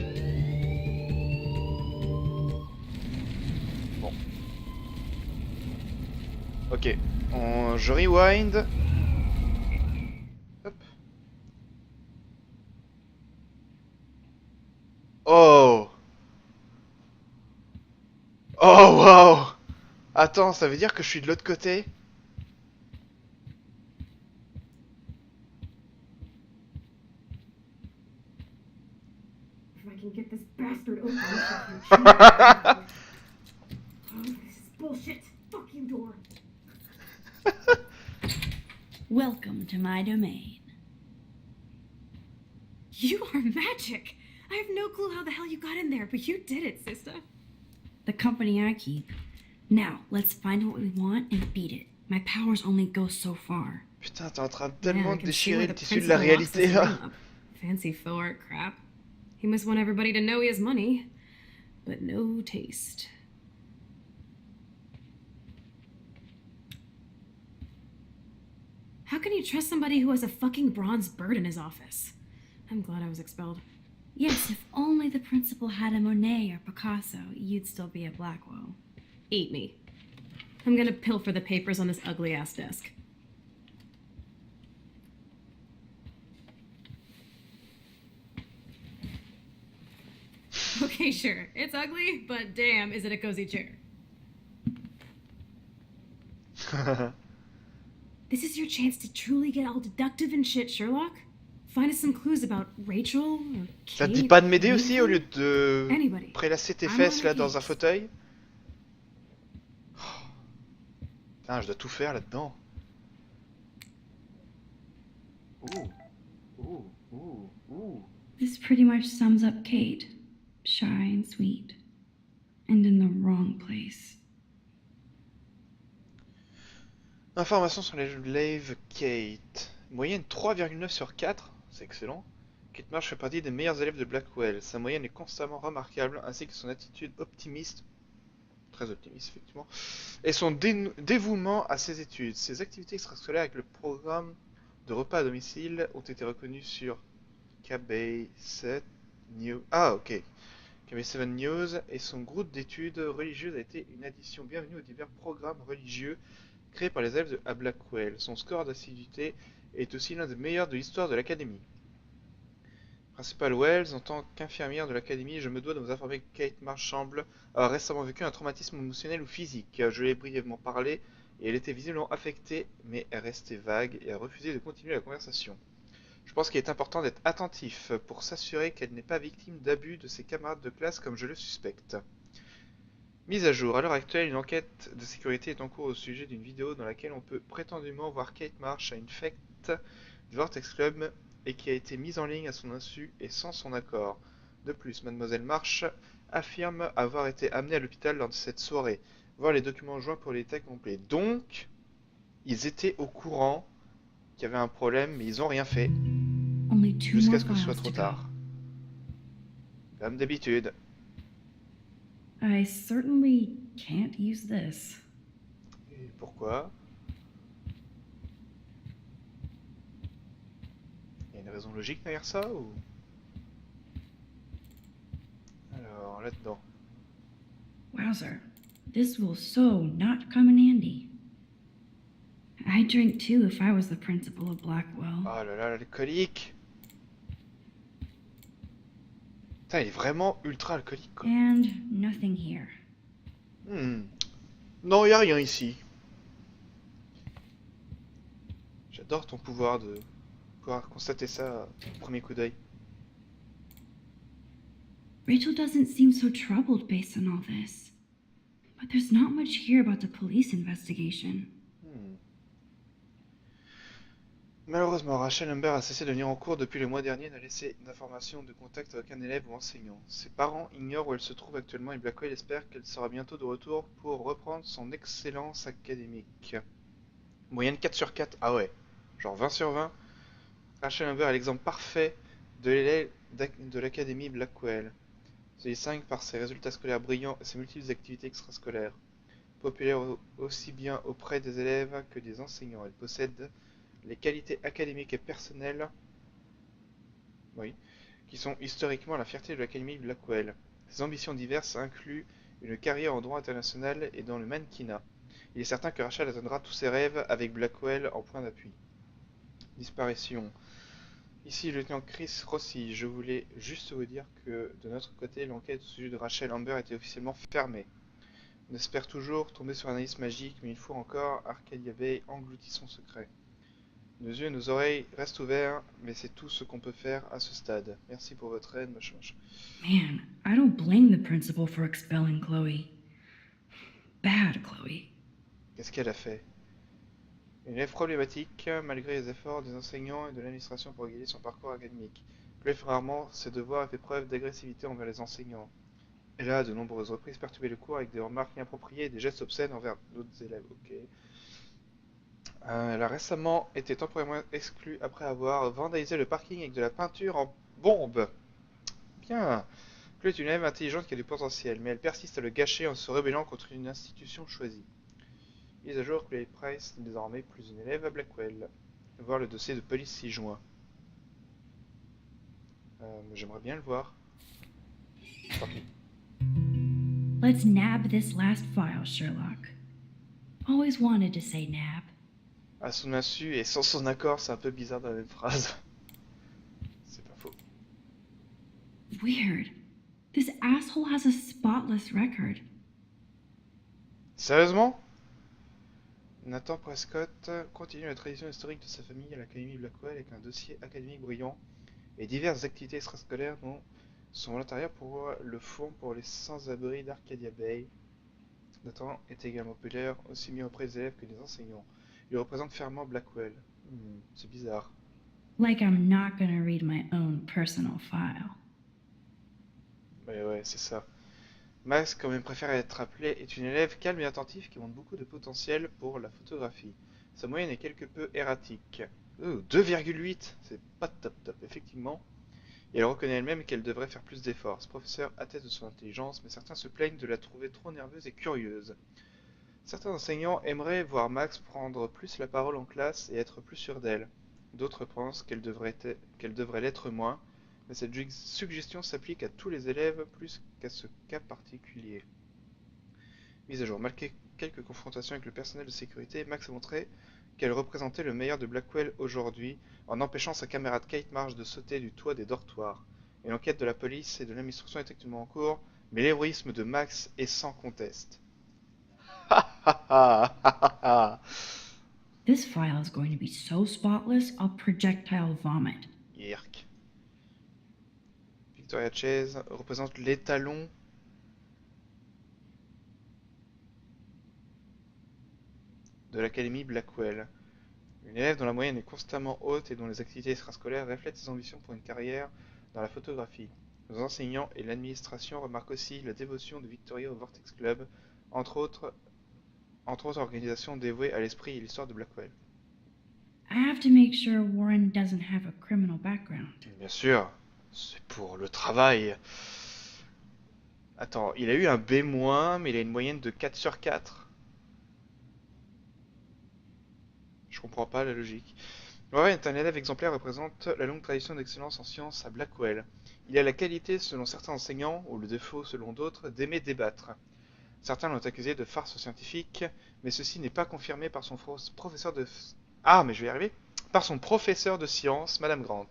Bon. Ok. Je rewind. Hop. Oh! Oh wow! Attends, ça veut dire que je suis de l'autre côté? If I can get this bastard open, oh, this is bullshit! Fuck you, door! Welcome to my domain. You are magic! I have no clue how the hell you got in there, but you did it, sister. The company I keep. Now, let's find what we want and beat it. My powers only go so far. Putain, t'es en train de Yeah, tellement I de can see déchirer where le the tissu de la principal locks réalité this là. ring up. Fancy faux art crap. He must want everybody to know he has money, but no taste. How can you trust somebody who has a fucking bronze bird in his office? I'm glad I was expelled. Yes, if only the principal had a Monet or Picasso, you'd still be at Blackwell. Eat me. I'm gonna pilfer the papers on this ugly ass desk. Okay, sure. It's ugly, but damn, is it a cozy chair. This is your chance to truly get all deductive and shit, Sherlock. Find us some clues about Rachel or Ça te Kate, dit pas de m'aider or aussi au lieu anything? de Anybody. prélasser tes I'm fesses on là the dans un case. fauteuil? Oh. Putain, je dois tout faire là-dedans. Ouh. Ouh. Ouh. Ouh. This pretty much sums up Kate. Shy and sweet. And in the wrong place. Information sur l'élève Kate. Moyenne 3,9 sur 4. C'est excellent. Kate Marsh fait partie des meilleurs élèves de Blackwell. Sa moyenne est constamment remarquable, ainsi que son attitude optimiste. Très optimiste, effectivement. Et son dévouement à ses études. Ses activités extrascolaires avec le programme de repas à domicile ont été reconnues sur KB7 News. Ah, ok. KB7 News. Et son groupe d'études religieuses a été une addition bienvenue aux divers programmes religieux créés par les élèves à Blackwell. Son score d'assiduité est aussi l'un des meilleurs de l'histoire de l'académie. Principal Wells, en tant qu'infirmière de l'académie, je me dois de vous informer que Kate Marsh semble avoir récemment vécu un traumatisme émotionnel ou physique. Je lui ai brièvement parlé et elle était visiblement affectée, mais elle restait vague et a refusé de continuer la conversation. Je pense qu'il est important d'être attentif pour s'assurer qu'elle n'est pas victime d'abus de ses camarades de classe comme je le suspecte. Mise à jour. À l'heure actuelle, une enquête de sécurité est en cours au sujet d'une vidéo dans laquelle on peut prétendument voir Kate Marsh à une fête du Vortex Club et qui a été mise en ligne à son insu et sans son accord. De plus, Mademoiselle Marsh affirme avoir été amenée à l'hôpital lors de cette soirée. Voir les documents joints pour les détails complets. Donc, ils étaient au courant qu'il y avait un problème, mais ils n'ont rien fait Only two jusqu'à more ce que ce soit files trop to go. tard. Comme d'habitude. I certainly can't use this. Et pourquoi? Il y a une raison logique derrière ça ou... là-dedans. Wowzer, this will so not come in handy. I'd drink too if I was the principal of Blackwell. Oh là là, l'alcoolique. Putain, il est vraiment ultra alcoolique, quoi. And nothing here. Non, y a rien ici. J'adore ton pouvoir de pouvoir constater ça au premier coup d'œil. Rachel doesn't seem so troubled based on all this. But there's not much here about the police investigation. Malheureusement, Rachel Amber a cessé de venir en cours depuis le mois dernier et n'a laissé d'informations de contact avec un élève ou enseignant. Ses parents ignorent où elle se trouve actuellement et Blackwell espère qu'elle sera bientôt de retour pour reprendre son excellence académique. Moyenne 4 sur 4, ah ouais, genre 20 sur 20. Rachel Amber est l'exemple parfait de l'élève de l'académie Blackwell. Se distingue par ses résultats scolaires brillants et ses multiples activités extrascolaires. Populaire aussi bien auprès des élèves que des enseignants, elle possède les qualités académiques et personnelles qui sont historiquement la fierté de l'Académie Blackwell. Ses ambitions diverses incluent une carrière en droit international et dans le mannequinat. Il est certain que Rachel atteindra tous ses rêves avec Blackwell en point d'appui. Disparition. Ici, le lieutenant Chris Rossi. Je voulais juste vous dire que de notre côté, l'enquête au sujet de Rachel Amber était officiellement fermée. On espère toujours tomber sur un indice magique, mais il faut encore Arcadia Bay engloutit son secret. Nos yeux et nos oreilles restent ouverts, mais c'est tout ce qu'on peut faire à ce stade. Merci pour votre aide, machin. Man, I don't blame the principal for expelling Chloe. Bad, Chloe. Qu'est-ce qu'elle a fait? Une élève problématique, malgré les efforts des enseignants et de l'administration pour guider son parcours académique. Plus rarement, ses devoirs et fait preuve d'agressivité envers les enseignants. Elle a, à de nombreuses reprises, perturbé le cours avec des remarques inappropriées et des gestes obscènes envers d'autres élèves. Ok. Elle a récemment été temporairement exclue après avoir vandalisé le parking avec de la peinture en bombe. Bien. Chloé est une élève intelligente qui a du potentiel, mais elle persiste à le gâcher en se rebellant contre une institution choisie. Mise à jour, Chloé Price n'est désormais plus une élève à Blackwell. Voir le dossier de police ci-joint. J'aimerais bien le voir. Tant pis. Let's nab this last file, Sherlock. Always wanted to say nab. À son insu et sans son accord, c'est un peu bizarre dans la même phrase. C'est pas faux. Weird. This asshole has a spotless record. Sérieusement? Nathan Prescott continue la tradition historique de sa famille à l'Académie Blackwell avec un dossier académique brillant et diverses activités extrascolaires dont son volontariat pour le fonds pour les sans-abri d'Arcadia Bay. Nathan est également populaire, aussi bien auprès des élèves que des enseignants. Il représente fièrement Blackwell. C'est bizarre. Like I'm not gonna read my own personal file. Ouais, c'est ça. Max, comme elle préfère être appelée, est une élève calme et attentive qui montre beaucoup de potentiel pour la photographie. Sa moyenne est quelque peu erratique. 2,8, c'est pas top, effectivement. Et elle reconnaît elle-même qu'elle devrait faire plus d'efforts. Ce professeur atteste de son intelligence, mais certains se plaignent de la trouver trop nerveuse et curieuse. Certains enseignants aimeraient voir Max prendre plus la parole en classe et être plus sûre d'elle. D'autres pensent qu'elle devrait l'être moins, mais cette suggestion s'applique à tous les élèves plus qu'à ce cas particulier. Mise à jour. Malgré quelques confrontations avec le personnel de sécurité, Max a montré qu'elle représentait le meilleur de Blackwell aujourd'hui en empêchant sa camarade Kate Marsh de sauter du toit des dortoirs. Une enquête de la police et de l'administration est actuellement en cours, mais l'héroïsme de Max est sans conteste. This file is going to be so spotless, I'll projectile vomit. Yerk. Victoria Chase représente l'étalon de l'Académie Blackwell. Une élève dont la moyenne est constamment haute et dont les activités extrascolaires reflètent ses ambitions pour une carrière dans la photographie. Nos enseignants et l'administration remarquent aussi la dévotion de Victoria au Vortex Club, entre autres organisations dévouées à l'esprit et l'histoire de Blackwell. I have to make sure Warren doesn't have a criminal background. Bien sûr, c'est pour le travail. Attends, il a eu un B-, mais il a une moyenne de 4 sur 4. Je comprends pas la logique. Warren est un élève exemplaire, représente la longue tradition d'excellence en sciences à Blackwell. Il a la qualité, selon certains enseignants, ou le défaut selon d'autres, d'aimer débattre. Certains l'ont accusé de farce scientifique, mais ceci n'est pas confirmé par son professeur de... Ah, mais je vais y arriver. Par son professeur de sciences, Madame Grant.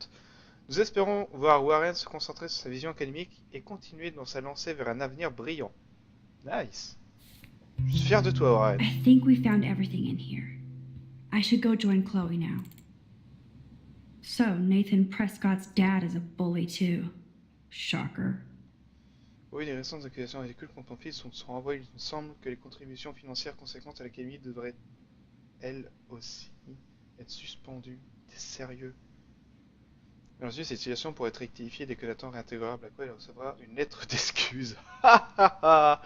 Nous espérons voir Warren se concentrer sur sa vision académique et continuer dans sa lancée vers un avenir brillant. Nice. Je suis fier de toi, Warren. I think we found everything in here. I should go join Chloe now. So, Nathan Prescott's dad is a bully too. Shocker. Oui, les récentes accusations ridicules contre ton fils sont renvoyées. Il me semble que les contributions financières conséquentes à l'académie devraient, elles aussi, être suspendues. T'es sérieux? Mais ensuite, cette situation pourrait être rectifiée dès que Nathan réintégrera Blackwell et recevra une lettre d'excuse. Bah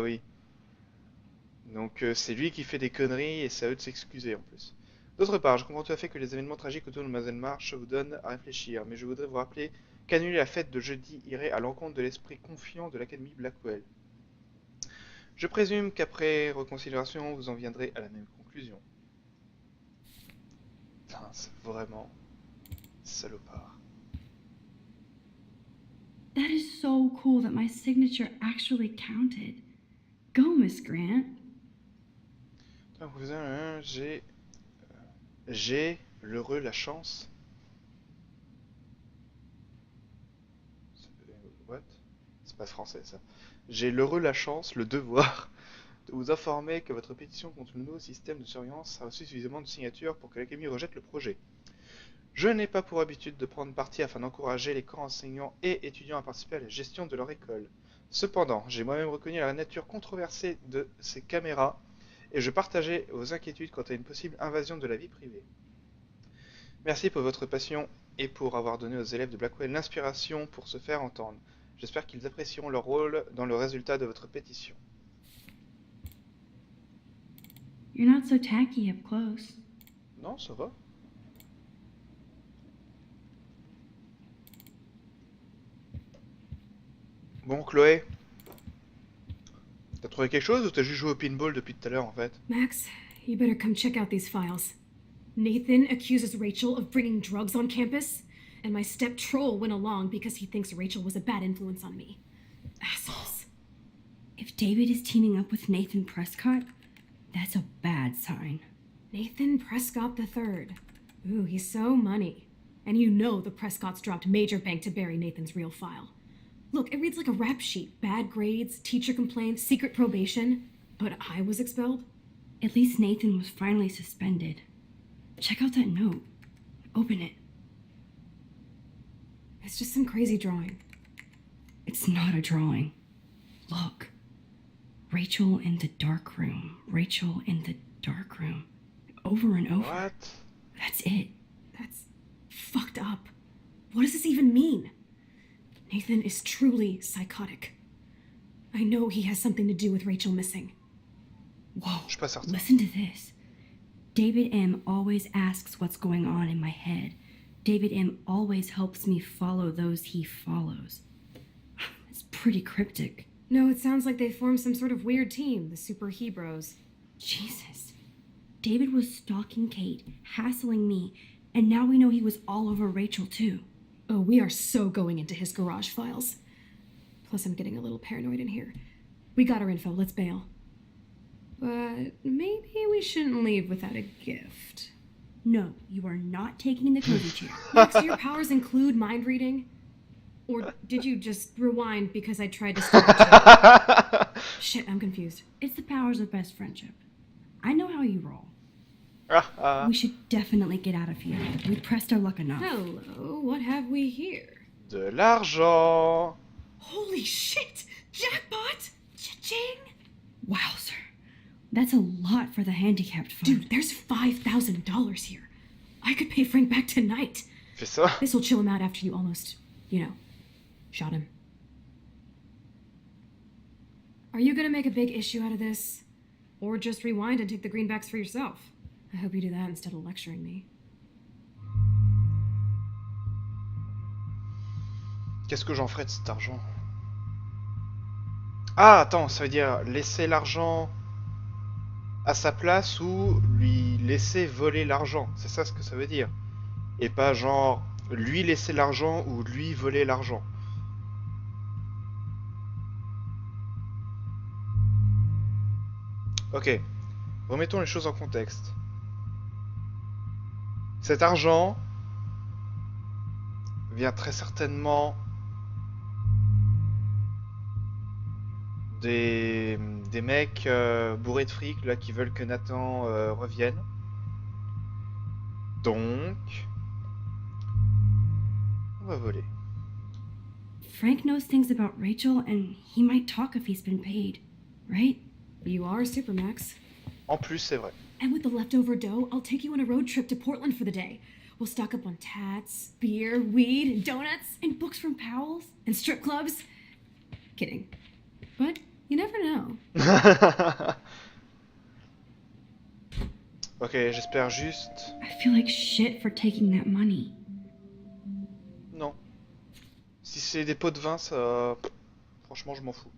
oui. Donc c'est lui qui fait des conneries et c'est à eux de s'excuser en plus. D'autre part, je comprends tout à fait que les événements tragiques autour de Mademoiselle March vous donnent à réfléchir, mais je voudrais vous rappeler qu'annuler la fête de jeudi irait à l'encontre de l'esprit confiant de l'Académie Blackwell. Je présume qu'après reconsidération, vous en viendrez à la même conclusion. Putain, c'est vraiment salopard. That is so cool that my signature actually counted. Go, Miss Grant. J'ai l'heureux la chance. What? C'est pas français ça. J'ai l'heureux la chance, le devoir, de vous informer que votre pétition contre le nouveau système de surveillance a reçu suffisamment de signatures pour que l'Académie rejette le projet. Je n'ai pas pour habitude de prendre parti afin d'encourager les corps enseignants et étudiants à participer à la gestion de leur école. Cependant, j'ai moi-même reconnu la nature controversée de ces caméras et je partageais vos inquiétudes quant à une possible invasion de la vie privée. Merci pour votre passion et pour avoir donné aux élèves de Blackwell l'inspiration pour se faire entendre. J'espère qu'ils apprécieront leur rôle dans le résultat de votre pétition. You're not so tacky up close. Non, ça va. Bon, Chloé, t'as trouvé quelque chose ou t'as juste joué au pinball depuis tout à l'heure en fait? Max, you better come check out these files. Nathan accuses Rachel of bringing drugs on campus, and my step troll went along because he thinks Rachel was a bad influence on me. Assholes. If David is teaming up with Nathan Prescott, that's a bad sign. Nathan Prescott III. Ooh, he's so money. And you know the Prescotts dropped major bank to bury Nathan's real file. Look, it reads like a rap sheet. Bad grades, teacher complaints, secret probation. But I was expelled? At least Nathan was finally suspended. Check out that note. Open it. It's just some crazy drawing. It's not a drawing. Look. Rachel in the dark room. Rachel in the dark room. Over and over. What? That's it. That's fucked up. What does this even mean? Nathan is truly psychotic. I know he has something to do with Rachel missing. Whoa, Je suis pas certain. listen to this. David M. always asks what's going on in my head. David M. always helps me follow those he follows. It's pretty cryptic. No, it sounds like they formed some sort of weird team, the Super Hebros. Jesus. David was stalking Kate, hassling me, and now we know he was all over Rachel too. Oh, we are so going into his garage files. Plus, I'm getting a little paranoid in here. We got our info, let's bail. But maybe we shouldn't leave without a gift. No, you are not taking the cozy chair. Max, do your powers include mind reading? Or did you just rewind because I tried to stop the Shit, I'm confused. It's the powers of best friendship. I know how you roll. Ah, We should definitely get out of here. We've pressed our luck enough. Hello, what have we here? de l'argent. Holy shit! Jackpot! Cha-ching! Wow, sir. That's a lot for the handicapped fund. Dude, there's $5,000 here. I could pay Frank back tonight. Fais ça. This'll chill him out after you almost, shot him. Are you gonna make a big issue out of this? Or just rewind and take the greenbacks for yourself? I hope you do that instead of lecturing me. Qu'est-ce que j'en ferai de cet argent? Ah, attends, ça veut dire laisser l'argent à sa place ou lui laisser voler l'argent. C'est ça ce que ça veut dire. Et pas genre lui laisser l'argent ou lui voler l'argent. Ok, remettons les choses en contexte. Cet argent vient très certainement des mecs bourrés de fric là qui veulent que Nathan revienne. Donc, on va voler. Frank knows things about Rachel, and he might talk if he's been paid, right? You are Supermax. En plus, c'est vrai. And with the leftover dough, I'll take you on a road trip to Portland for the day. We'll stock up on tats, beer, weed, and donuts, And books from Powell's? and strip clubs. Kidding. But you never know. Ok, j'espère juste... I feel like shit for taking that money. Non. Si c'est des pots de vin, ça... Franchement, je m'en fous.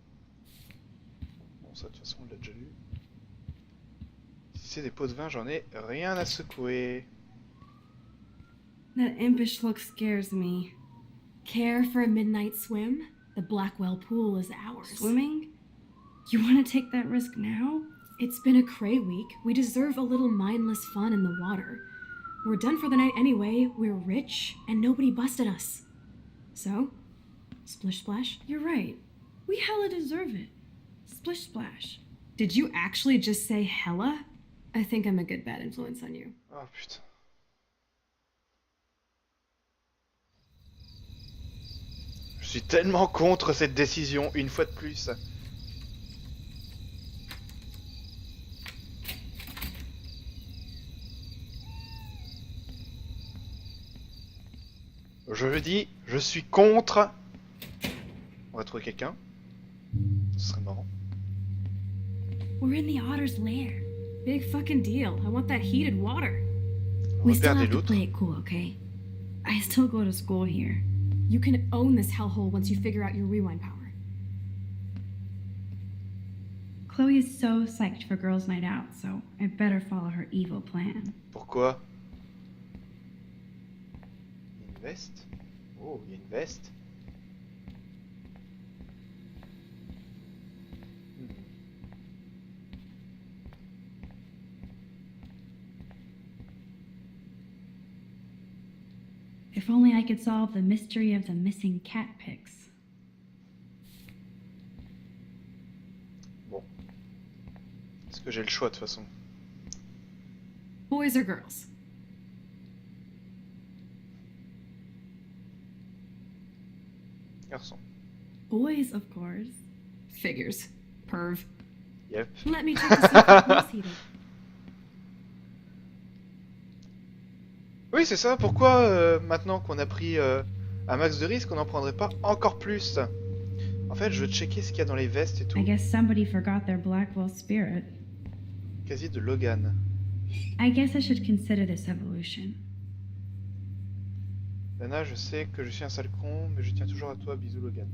Bon, ça, de toute façon, on l'a déjà lu. Si c'est des pots de vin, j'en ai rien à secouer. That impish look scares me. Care for a midnight swim? The Blackwell pool is ours. Swimming? You want to take that risk now? It's been a cray week. We deserve a little mindless fun in the water. We're done for the night anyway. We're rich, and nobody busted us. So, splish splash? You're right. We hella deserve it. Splish splash. Did you actually just say hella? I think I'm a good bad influence on you. Oh putain. Je suis tellement contre cette décision, une fois de plus. Je le dis, je suis contre. On va trouver quelqu'un. Ce serait marrant. We're in the otter's lair. Big fucking deal. I want that heated water. On We va still perdre have to l'autre. play it cool, okay? I still go to school here. You can own this hellhole once you figure out your rewind power. Chloe is so psyched for girls' night out, so I better follow her evil plan. Pourquoi? Il y a une veste. Oh, il y a une veste. If only I could solve the mystery of the missing cat pics. Bon. Est-ce que j'ai le choix de toute façon? Boys or girls? Garçon. Boys, of course. Figures. Perv. Yep. Let me check to see if the pool's heated. Oui, c'est ça. Pourquoi, maintenant qu'on a pris un max de risque, on n'en prendrait pas encore plus? En fait, je veux checker ce qu'il y a dans les vestes et tout. I guess somebody forgot their Blackwell spirit. Casier de Logan. I guess I should consider this evolution. Lana, je sais que je suis un sale con, mais je tiens toujours à toi. Bisous, Logan.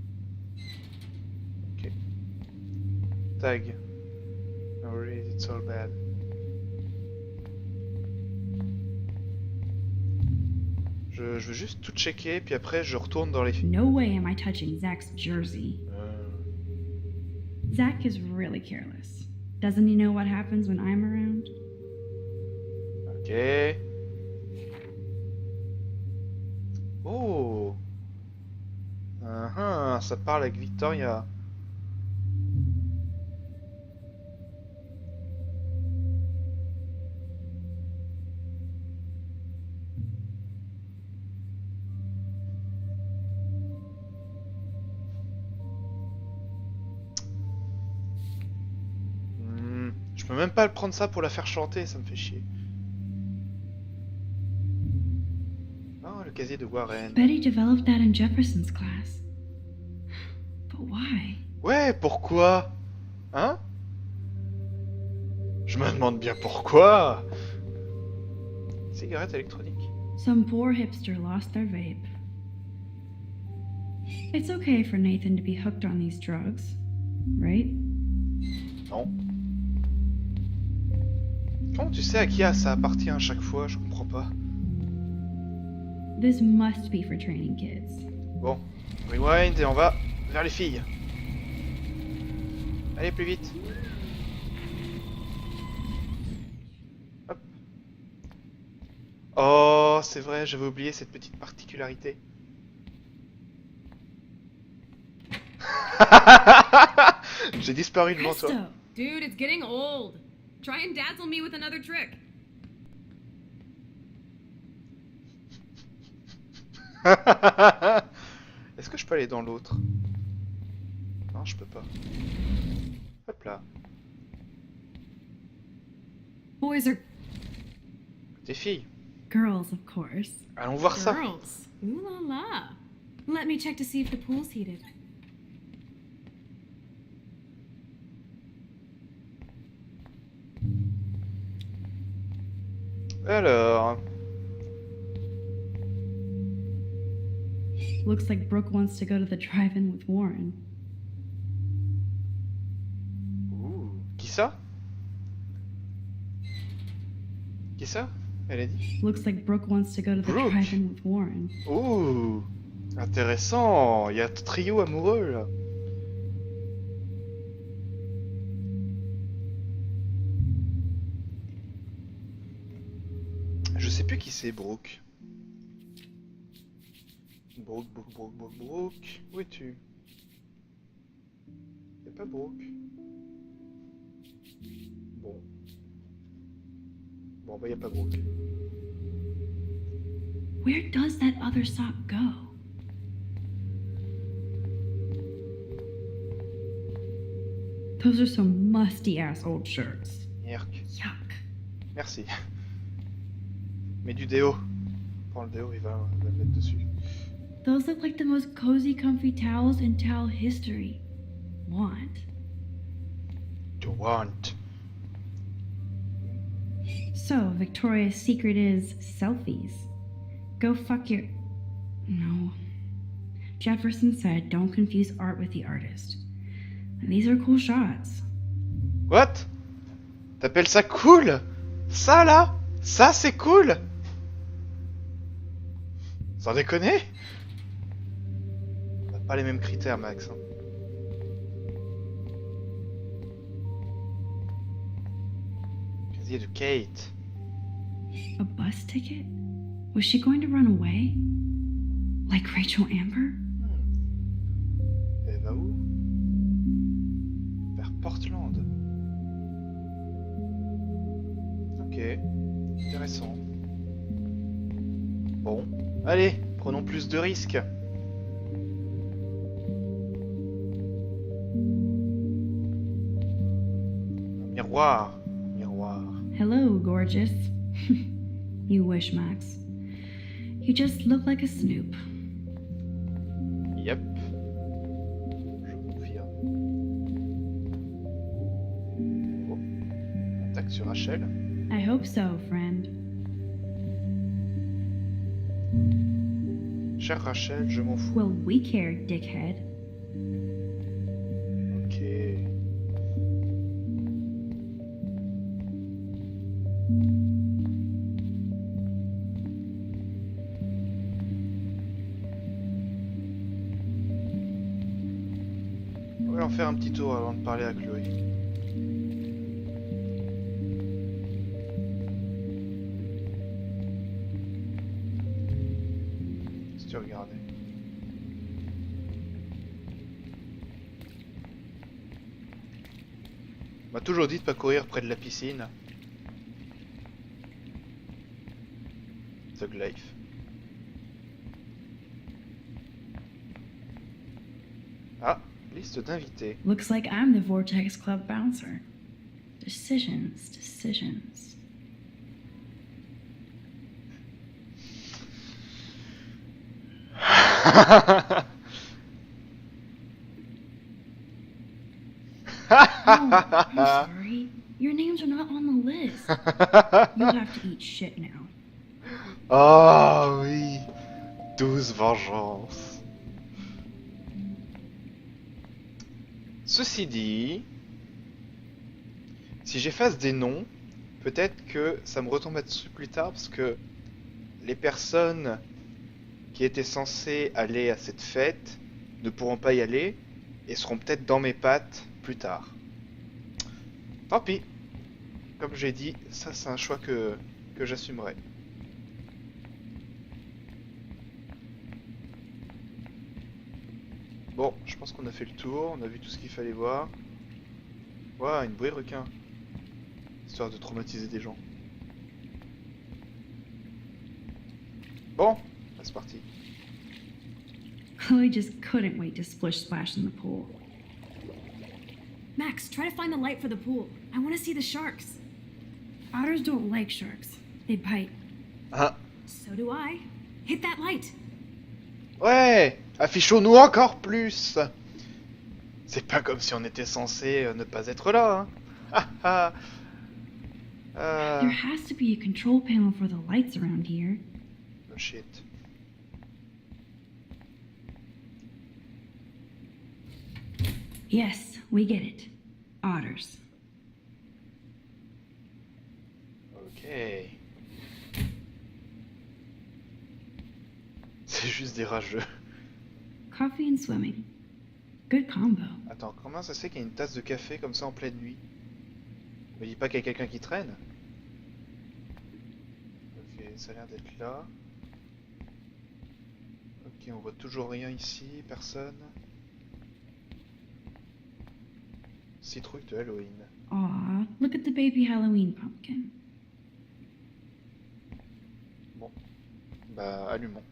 Ok. Tag. No worries, it's all bad. Je veux juste tout checker, puis après je retourne dans les films. No way am I touching Zach's jersey. Zach is really careless. Doesn't he know what happens when I'm around? Ok. Oh. Ça parle avec Victoria. Je peux même pas le prendre ça pour la faire chanter, ça me fait chier. Oh, le casier de Warren. Betty developed that in Jefferson's class. But why? Ouais, pourquoi? Hein? Je me demande bien pourquoi. Cigarette électronique. Some poor hipster lost their vape. It's okay for Nathan to be hooked on these drugs, right? Non. Comment tu sais à qui ça appartient à chaque fois? Je comprends pas. This must be for training kids. Bon, rewind et on va vers les filles. Allez, plus vite. Hop. Oh, c'est vrai, j'avais oublié cette petite particularité. J'ai disparu devant toi. Presto! Dude, it's getting old. Try and dazzle me with another trick. Est-ce que je peux aller dans l'autre? Non, je peux pas. Hop là. Boys are Des filles. girls, of course. Allons voir ça. Girls. Ooh la la. Let me check to see if the pool's heated. Alors. Looks like Brooke wants to go to the drive-in with Warren. Ouh. Qui ça? Qui ça? Elle a dit. Looks like Brooke wants to go to the Brooke. drive-in with Warren. Ouh. Intéressant. Il y a un trio amoureux là. Je sais plus qui c'est, Brooke. Brooke. Où es-tu? Y'a pas Brooke. Bon. Bon, bah y'a pas Brooke. Where does that other sock go? Those are some musty-ass old shirts. Yerk. Yuck. Merci. Mets du déo. Prends le déo, il va le mettre dessus. Those look like the most cozy, comfy towels in towel history. Want? You want. So, Victoria's secret is selfies. Go fuck your... No. Jefferson said don't confuse art with the artist. And these are cool shots. What? T'appelles ça cool? Ça là? Ça c'est cool? Sans déconner? On n'a pas les mêmes critères, Max. Hein. Casier de Kate. A bus ticket? Was she going to run away? Like Rachel Amber? Elle va où? Vers Portland. Ok, intéressant. Bon, allez, prenons plus de risques. Un miroir, miroir. Hello, gorgeous. You wish, Max. You just look like a snoop. Yep. Je confirme. Oh, attaque sur Rachel. I hope so, friend. Chère Rachel, je m'en fous. Well, we care, dickhead. Ok. On va en faire un petit tour avant de parler à Chloé. Si tu regardais. On m'a toujours dit de pas courir près de la piscine. Thug Life. Ah, liste d'invités. Looks like I'm the Vortex Club bouncer. Decisions. Oh, I'm sorry. Your names are not on the list. You'll have to eat shit now. Oh oui, 12 vengeances. Ceci dit, si j'efface des noms, peut-être que ça me retombe dessus plus tard parce que les personnes qui étaient censés aller à cette fête ne pourront pas y aller et seront peut-être dans mes pattes plus tard. Tant pis. Comme j'ai dit, ça c'est un choix que j'assumerai. Bon, je pense qu'on a fait le tour, on a vu tout ce qu'il fallait voir. Ouah, une bouée de requin. Histoire de traumatiser des gens. Bon, c'est parti. Chloe just couldn't wait to splish splash in the pool. Max, try to find the light for the pool. I want to see the sharks. Otters don't like sharks. They bite. Ah, So do I. Hit that light. ouais, affichons-nous encore plus. C'est pas comme si on était censé ne pas être là, hein. Ah, ah. There has to be a control panel for the lights around here. Oh shit. Yes, we get it. Otters. Ok. C'est juste des rageux. Coffee and swimming. Good combo. Attends, comment ça se fait qu'il y a une tasse de café comme ça en pleine nuit? Me dis pas qu'il y a quelqu'un qui traîne? Ok, ça a l'air d'être là. Ok, on voit toujours rien ici, personne. Citrouille de Halloween. Aw, look at the baby Halloween pumpkin. Bon, bah allumons.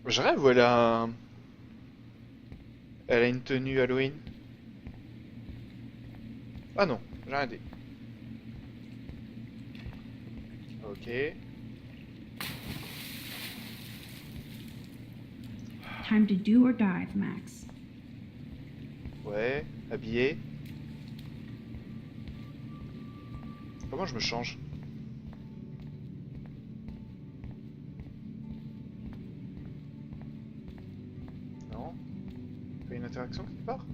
Je rêve ou elle a Elle a une tenue Halloween. Ah non, j'ai rien dit. Ok. Time to do or dive, Max. Ouais, habillé. Comment je me change? Non? Il y a une interaction quelque part?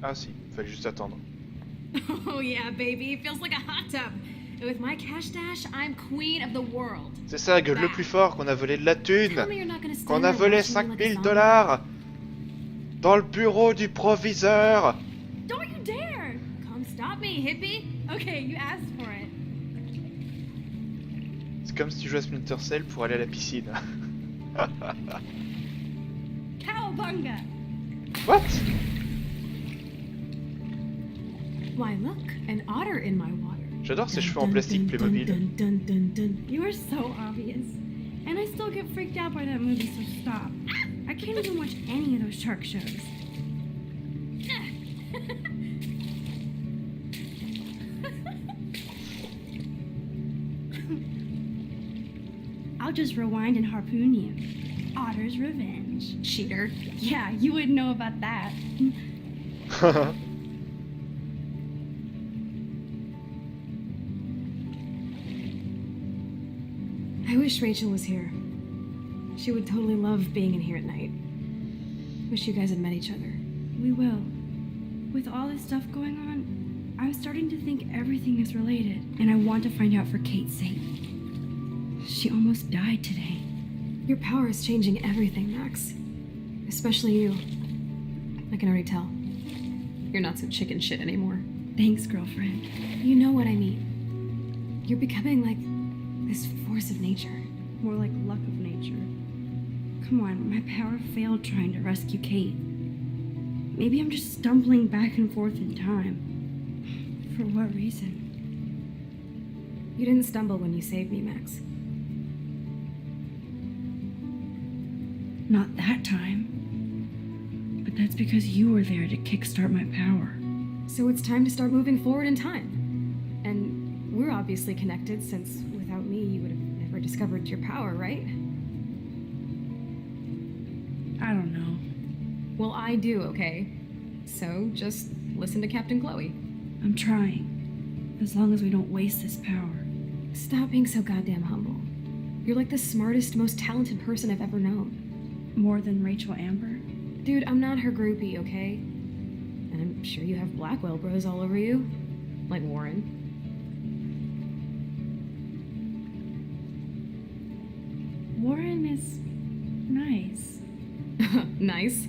Ah si, fallait juste attendre. Oh yeah, baby. It feels like a hot tub. And with my cash stash, I'm queen of the world. C'est ça, gueule le plus fort, qu'on a volé de la thune, Tell me you're not gonna qu'on stand a there volé watching me like a 5000 zombie. dollars dans le bureau du proviseur. Don't you dare! Come stop me, hippie. Okay, you asked for it. C'est comme si tu jouais à Splinter Cell pour aller à la piscine. Cowabunga! What? Why, look, an otter in my water. J'adore ces cheveux en plastique Playmobil. Dun, dun, dun, dun. You are so obvious. And I still get freaked out by that movie, so stop. I can't even watch any of those shark shows. I'll just rewind and harpoon you. Otter's revenge. Cheater. Yeah, you wouldn't know about that. I wish Rachel was here. She would totally love being in here at night. Wish you guys had met each other. We will. With all this stuff going on, I'm starting to think everything is related, and I want to find out for Kate's sake. She almost died today. Your power is changing everything, Max. Especially you. I can already tell. You're not so chicken shit anymore. Thanks, girlfriend. You know what I mean. You're becoming like this force of nature. More like luck of nature. Come on, my power failed trying to rescue Kate. Maybe I'm just stumbling back and forth in time. For what reason? You didn't stumble when you saved me, Max. Not that time. But that's because you were there to kickstart my power. So it's time to start moving forward in time. And we're obviously connected, since without me you would have never discovered your power, right? I don't know. Well, I do, okay? So just listen to Captain Chloe. I'm trying. As long as we don't waste this power. Stop being so goddamn humble. You're like the smartest, most talented person I've ever known. More than Rachel Amber? Dude, I'm not her groupie, okay? And I'm sure you have Blackwell bros all over you. Like Warren. Warren is nice. Nice?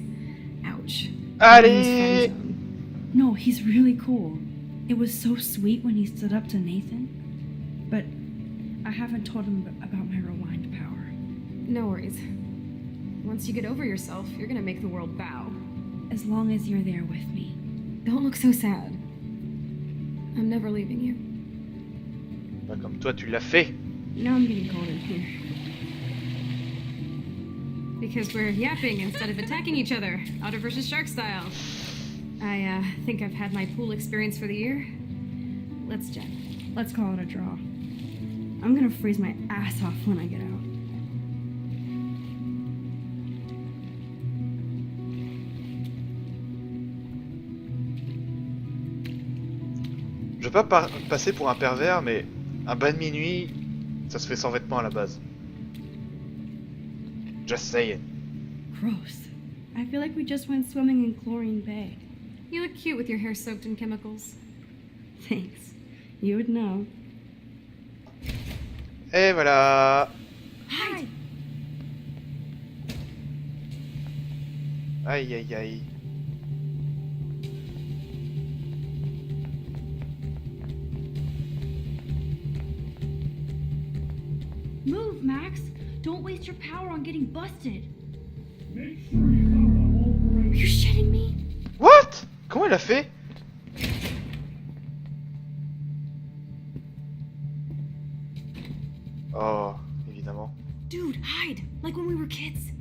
Ouch. Allez! No, he's really cool. It was so sweet when he stood up to Nathan. But I haven't told him about my rewind power. No worries. Once you get over yourself, you're gonna make the world bow. As long as you're there with me. Don't look so sad. I'm never leaving you. Bah, comme toi, tu l'as fait. Now I'm getting cold in here. Because we're yapping instead of attacking each other, Otter versus Shark style. I think I've had my pool experience for the year. Let's jet. Let's call it a draw. I'm gonna freeze my ass off when I get out. Je veux pas passer pour un pervers, mais un bain de minuit, ça se fait sans vêtements à la base. Just saying. Gross. I feel like we just went swimming in Chlorine Bay. You look cute with your hair soaked in chemicals. Thanks. You would know. Et voilà. Hide! Aïe aïe aïe. Move, Max! Don't waste your power on getting busted. Are you shitting me? What? Comment il a fait? Oh, évidemment. Dude, hide! Like when we were kids.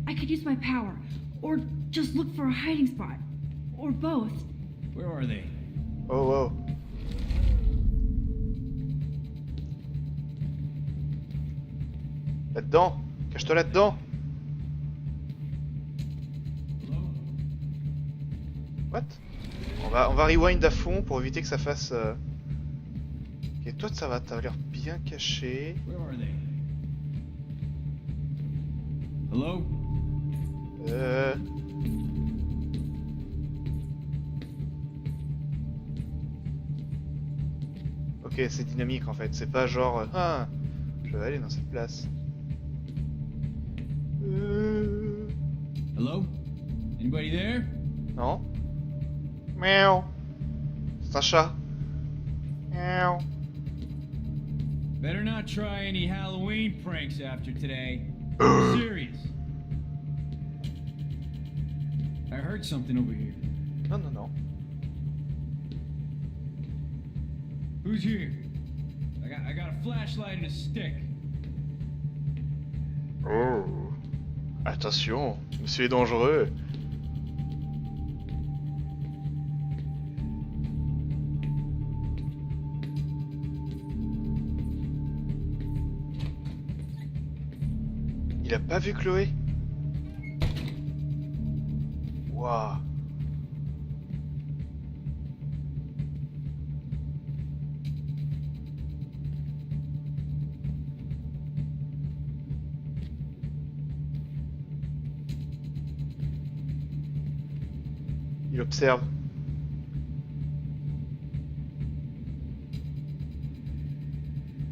I could use my power. Or just look for a hiding spot. Or both. Where are they? Oh wow. Là-dedans. Cache-toi là-dedans. What? On va rewind à fond pour éviter que ça fasse... Ok, toi ça va, t'as l'air bien caché. Where are they? Hello? Ok, c'est dynamique en fait, c'est pas genre... Ah, je vais aller dans cette place. Hello? Anybody there? Non? Miaou. C'est un chat. Miaou. Better not try any Halloween pranks after today. I'm serious. I heard something over here. Non, non, non. Who's here? I got a flashlight and a stick. Oh. Attention, monsieur est dangereux. Il a pas vu Chloé? Waouh. Il observe.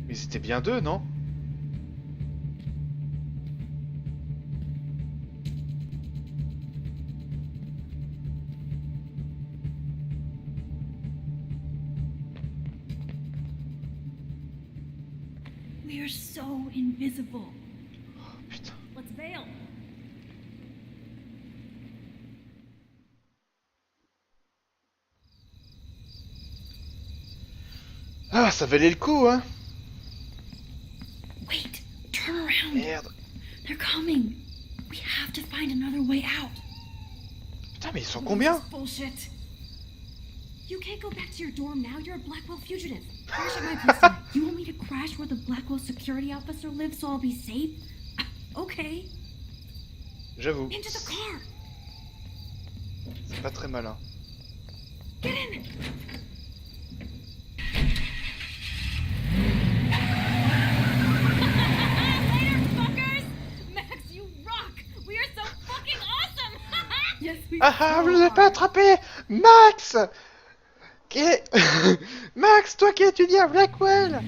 Mais c'était bien deux, non? We are so invisible. Oh, putain. Let's bail. Ah, ça valait le coup, hein? Wait, turn around. Merde. They're coming. We have to find another way out. Putain, mais ils sont combien? Bullshit. You can't go back to your dorm now. You're a Blackwell fugitive. Crash at my place tonight. You want me to crash where the Blackwell security officer lives so I'll be safe? Okay. J'avoue. Into the car. C'est pas très malin. Get in. Yes, we Ah ah, je saw. l'ai pas attrapé! Max! Qui est... Max, toi qui étudies à Blackwell!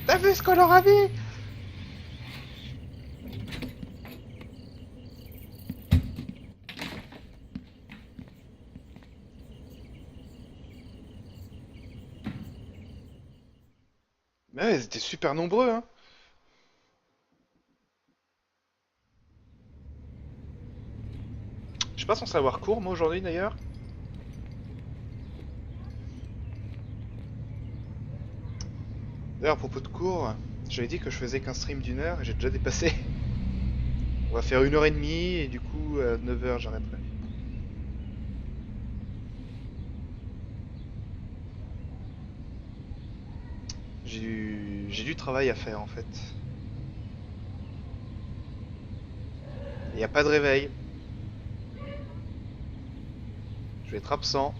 T'as vu ce qu'on leur a mis? Mais ouais, ils étaient super nombreux, hein. Je suis pas censé avoir cours, moi, aujourd'hui, d'ailleurs. D'ailleurs, à propos de cours, j'avais dit que je faisais qu'un stream d'une heure et j'ai déjà dépassé. On va faire 1h30 et du coup, à 9h, j'arrêterai. J'ai du travail à faire, en fait. Il n'y a pas de réveil. Je vais être absent.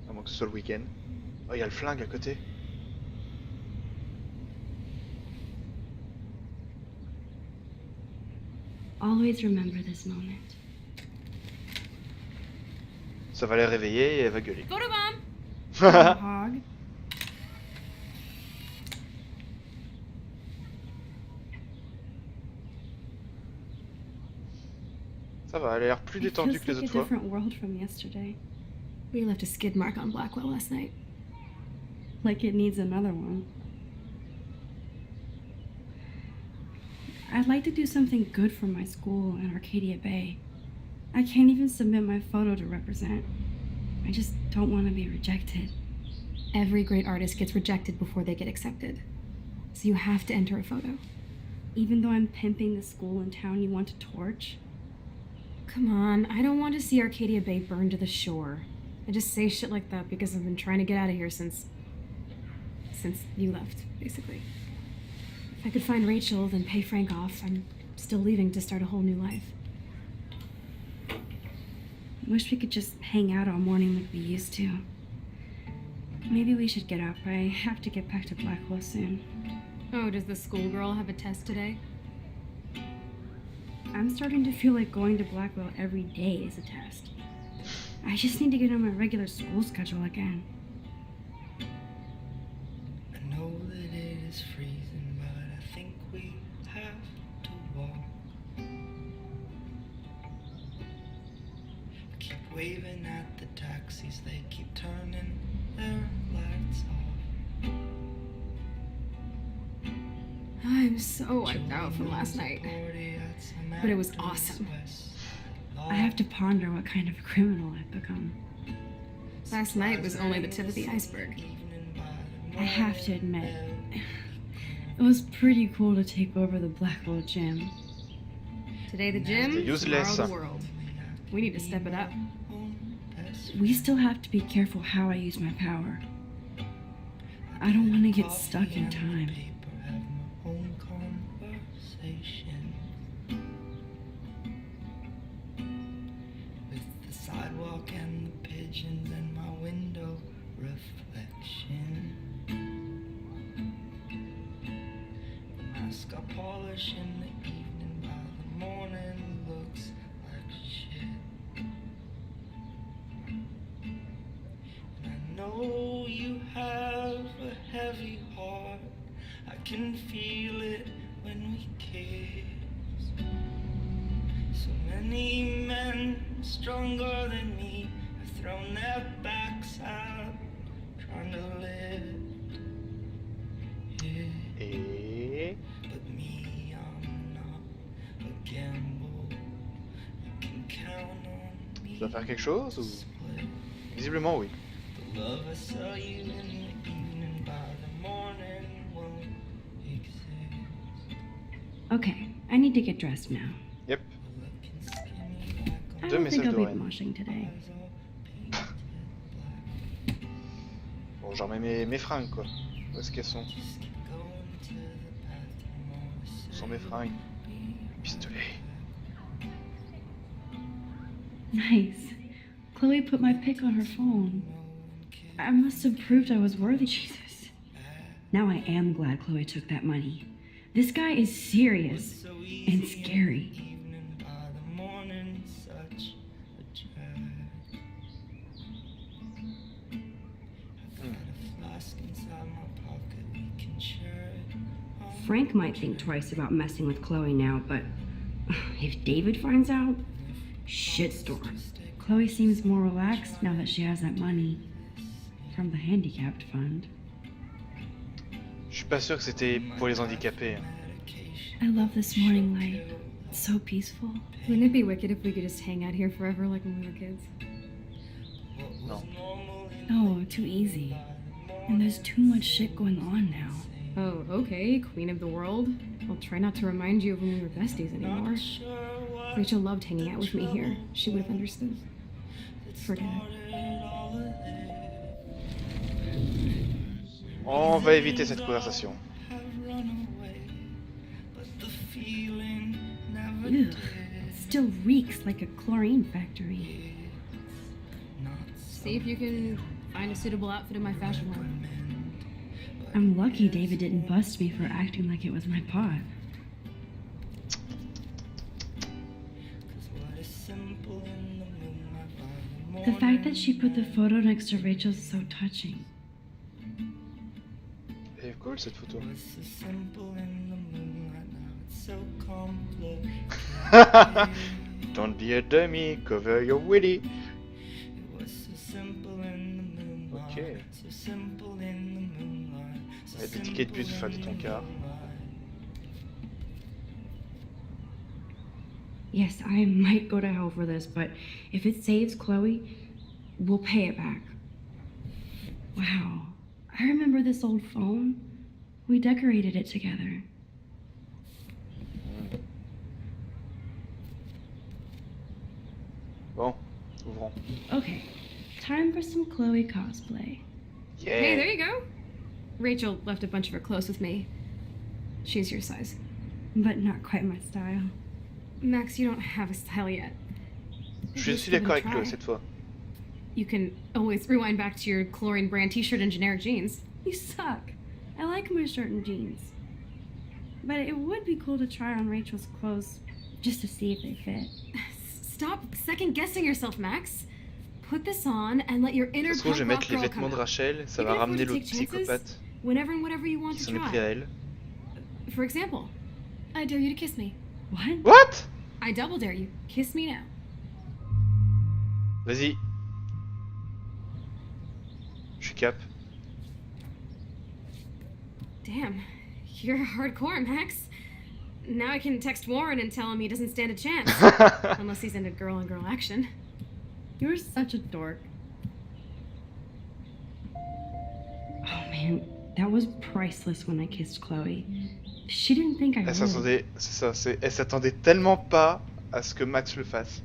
À moins que ce soit le week-end. Oh, il y a le flingue à côté. Always remember this moment. Ça va les réveiller et elle va gueuler. Hog. Ça va, elle a l'air plus It détendue feels que les like autres a fois. different world from yesterday. We left a skid mark on Blackwell last night. Like it needs another one. I'd like to do something good for my school in Arcadia Bay. I can't even submit my photo to represent. I just don't want to be rejected. Every great artist gets rejected before they get accepted. So you have to enter a photo. Even though I'm pimping the school in town you want to torch? Come on, I don't want to see Arcadia Bay burn to the shore. I just say shit like that because I've been trying to get out of here since you left, basically. If I could find Rachel, then pay Frank off, I'm still leaving to start a whole new life. Wish we could just hang out all morning like we used to. Maybe we should get up. I have to get back to Blackwell soon. Oh, does the schoolgirl have a test today? I'm starting to feel like going to Blackwell every day is a test. I just need to get on my regular school schedule again. I know that it is freezing, but I think we have to walk. I keep waving at the taxis, they keep turning their lights off. I'm so wiped out from last night. But it was awesome. I have to ponder what kind of criminal I've become. Last night was only the tip of the iceberg. I have to admit, it was pretty cool to take over the Blackwell gym. Today the gym, useless. tomorrow the world. We need to step it up. We still have to be careful how I use my power. I don't want to get stuck in time. Sidewalk and the pigeons and my window reflection. The mask I polish in the evening, by the morning looks like shit. And I know you have a heavy heart, I can feel it when we kiss. So many men stronger than me have thrown their backs out, trying to lift. Yeah. Et... But me, I'm not a gamble. You can count on me. Ça va faire quelque chose ou... Split. Visiblement oui. The love I saw you in the evening, by the morning won't exist. Okay, I need to get dressed now. Yep. Looking skinny like I Deux don't think I'll be messages moshing today. eyes all painted black. Bon, genre mes fringues quoi. Où est-ce qu'elles sont? Just keep going to the bathroom or Où sont mes fringues? Pistolet. Nice. Chloe put my pic on her phone. no one I must have proved I was worthy, Jesus. Now I am glad Chloe took that money. This guy is serious and scary. Evening by the morning, such a drag. I've got a flask inside my pocket, we can share it. Frank might think twice about messing with Chloe now, but if David finds out, shitstorm. Chloe seems more relaxed now that she has that money from the handicapped fund. Je suis pas sûr que c'était pour les handicapés. I love this morning light. It's so peaceful. Wouldn't it be wicked if we could just hang out here forever like when we were kids? Non. No, too easy. And there's too much shit going on now. Oh, okay, queen of the world. I'll try not to remind you of when we were besties anymore. Rachel loved hanging out with me here. She would have understood. Forget it. On va éviter cette conversation. Ew, it still reeks like a chlorine factory. See if you can find a suitable outfit in my fashion line. I'm lucky David didn't bust me for acting like it was my pot. The fact that she put the photo next to Rachel's is so touching. Elle est cool cette photo. Don't be a dummy, cover your willy. Ok. Il y a des tickets de bus pour faire des tonkards. Yes, I might go to hell for this, but if it saves Chloe, we'll pay it back. Wow, I remember this old phone. We decorated it together. Bon, ouvrons. Okay, time for some Chloe cosplay. Yeah. Hey, there you go. Rachel left a bunch of her clothes with me. She's your size. But not quite my style. Max, you don't have a style yet. Je suis d'accord avec Chloé cette fois. You can always rewind back to your chlorine brand t-shirt and generic jeans. You suck. I like my shirt and jeans. But it would be cool to try on Rachel's clothes just to see if they fit. Stop second-guessing yourself, Max. Put this on and let your inner Ça se trouve, je vais punk mettre rock les girl vêtements come de out. Rachel, ça You va can afford ramener to l'autre take chances psychopathe whenever and whatever you want qui to s'en est pris à try. elle. For example, I dare you to kiss me. What? What? I double dare you. Kiss me now. Vas-y. Je suis cap. Damn, you're hardcore, Max. Now I can text Warren and tell him he doesn't stand a chance. Unless he's into girl-on-girl action. You're such a dork. Oh man, that was priceless when I kissed Chloe. She didn't think I Elle would. s'attendait, c'est ça, elle s'attendait tellement pas à ce que Max le fasse.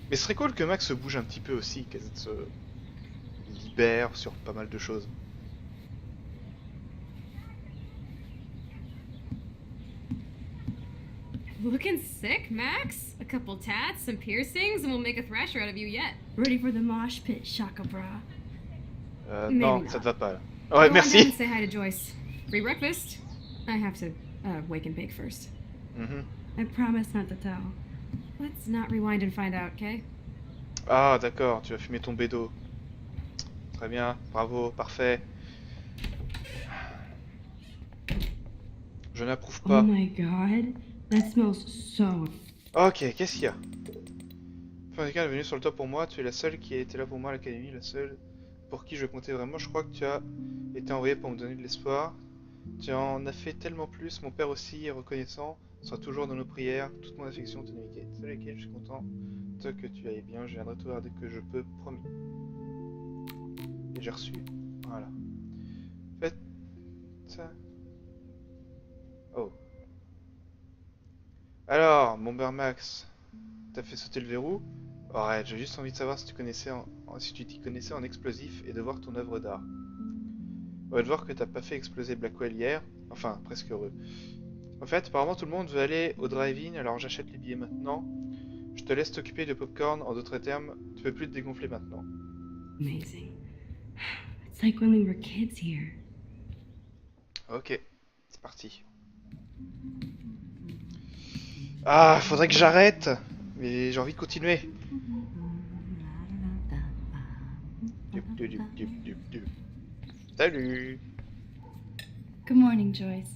Mais ce serait cool que Max se bouge un petit peu aussi, qu'elle se libère sur pas mal de choses. Looking sick, Max? A couple tats, some piercings, and we'll make a thrasher out of you yet. Ready for the mosh pit, Shaka Bra. Maybe Non, not. ça te va pas là. Ouais, Go on down merci. and say hi to Joyce. Free breakfast. I have to wake and bake first. Mhm. I promise not to tell. Let's not rewind and find out, okay? Ah d'accord, tu vas fumer ton bédo. Très bien, bravo, parfait. Je n'approuve Oh pas. my god, that smells so. Ok, qu'est-ce qu'il y a? Quelqu'un est venu sur le toit pour moi, tu es la seule qui a été là pour moi à l'académie, la seule pour qui je comptais vraiment. Je crois que tu as été envoyé pour me donner de l'espoir. Tu en as fait tellement plus, mon père aussi est reconnaissant, sera toujours dans nos prières, toute mon affection, ton amitié. Seul avec elle, je suis content. Toi que tu ailles bien, je viendrai te voir dès que je peux, promis. Et j'ai reçu. Voilà. Faites ça. Oh. Alors, mon beurre Max, t'as fait sauter le verrou? Arrête, j'ai juste envie de savoir si tu connaissais si tu t'y connaissais en explosif et de voir ton œuvre d'art. Ouais, de voir que t'as pas fait exploser Blackwell hier. Enfin, presque heureux. En fait, apparemment tout le monde veut aller au drive-in, alors j'achète les billets maintenant. Je te laisse t'occuper de popcorn. En d'autres termes, tu peux plus te dégonfler maintenant. Amazing. It's like when we were kids here. Ok, c'est parti. Ah, faudrait que j'arrête. Mais j'ai envie de continuer. Salut. Good morning, Joyce.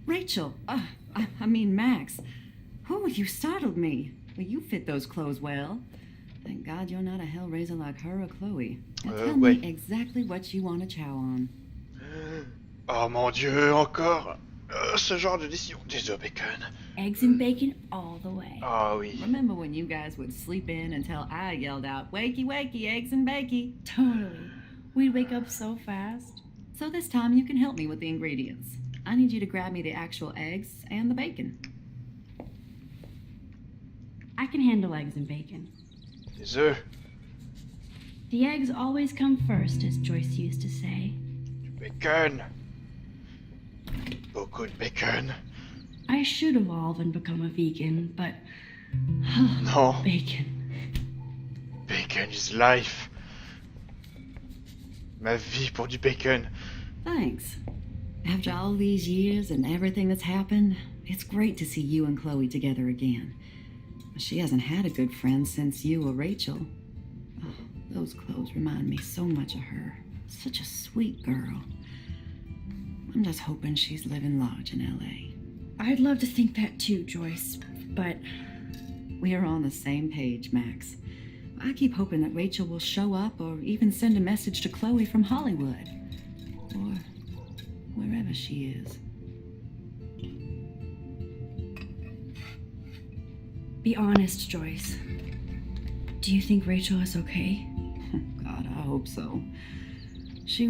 Rachel, I mean Max. Oh, you startled me. Well, you fit those clothes well. Thank God you're not a hellraiser like her or Chloe. Now tell ouais. me exactly what you want to chow on. Oh mon Dieu, encore ce genre de décision. Des œufs bacon. Eggs and bacon all the way. Ah oui. Remember when you guys would sleep in until I yelled out, "Wakey, wakey, eggs and bakey"? Totally. We'd wake up so fast. So this time you can help me with the ingredients. I need you to grab me the actual eggs and the bacon. I can handle eggs and bacon. Des œufs. The eggs always come first, as Joyce used to say. Du bacon. Beaucoup de bacon. I should evolve and become a vegan, but... No. Bacon. Bacon is life. Ma vie pour du bacon. Thanks. After all these years and everything that's happened, it's great to see you and Chloe together again. She hasn't had a good friend since you or Rachel. Oh, those clothes remind me so much of her. Such a sweet girl. I'm just hoping she's living large in L.A. I'd love to think that too, Joyce, but... We are on the same page, Max. I keep hoping that Rachel will show up or even send a message to Chloe from Hollywood. Or wherever she is. Be honest, Joyce. Do you think Rachel is okay? God, I hope so. She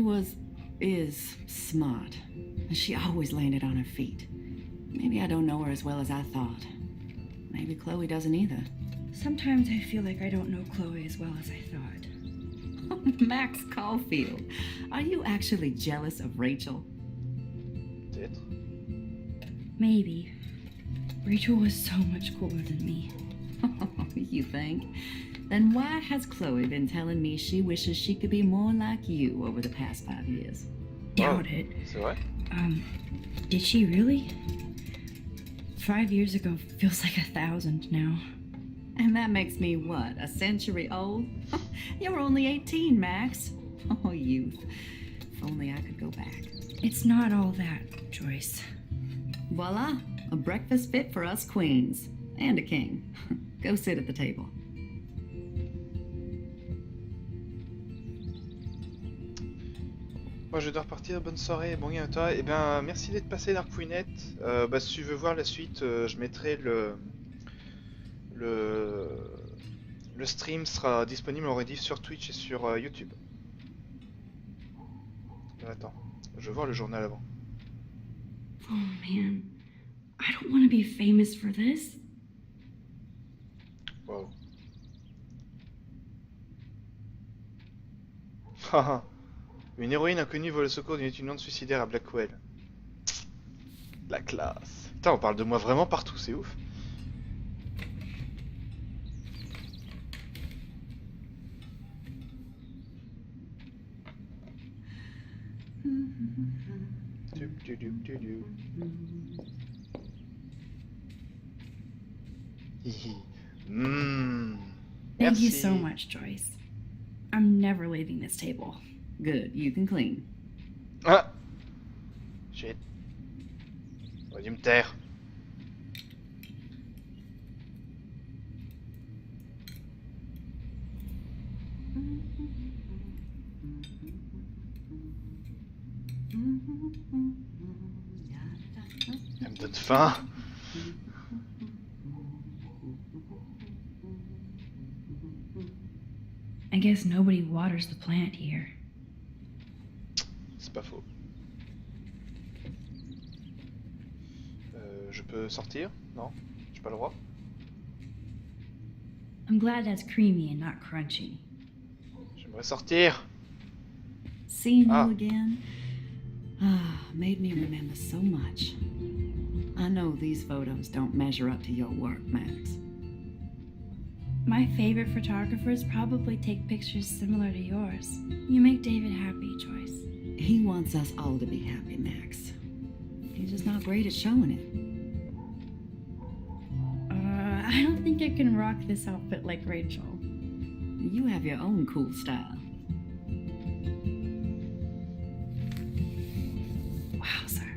is smart. And she always landed on her feet. Maybe I don't know her as well as I thought. Maybe Chloe doesn't either. Sometimes I feel like I don't know Chloe as well as I thought. Max Caulfield, are you actually jealous of Rachel? Peut-être. Maybe. Rachel was so much cooler than me. You think? Then why has Chloe been telling me she wishes she could be more like you over the past 5 years? Doubt it. C'est vrai? Did she really? 5 years ago feels like 1,000 now. And that makes me what, a century old? You're only 18, Max. Oh, youth. If only I could go back. It's not all that, Joyce. Voila, a breakfast fit for us queens. And a king. Go sit at the table. Moi je dois repartir, bonne soirée, bon gain à toi. Et ben merci d'être passé Dark Fouinette. Si tu veux voir la suite, je mettrai le stream sera disponible en rediff sur Twitch et sur YouTube. Attends, je veux voir le journal avant. Oh man, I don't want to be famous for this. Wow. Haha. Une héroïne inconnue vole au secours d'une étudiante suicidaire à Blackwell. La classe. Putain, on parle de moi vraiment partout, c'est ouf. Thank you so much, Joyce. I'm never leaving this table. Good, you can clean. Ah! Shit. J'aurais dû me taire. Elle me donne faim. I guess nobody waters the plant here. C'est pas faux. Je peux sortir? Non? J'ai pas le droit? I'm glad that's creamy and not crunchy. J'aimerais sortir. Seeing you again made me remember so much. I know these photos don't measure up to your work, Max. My favorite photographers probably take pictures similar to yours. You make David happy, Joyce. He wants us all to be happy, Max. He's just not great at showing it. I don't think I can rock this outfit like Rachel. You have your own cool style. Wowzer.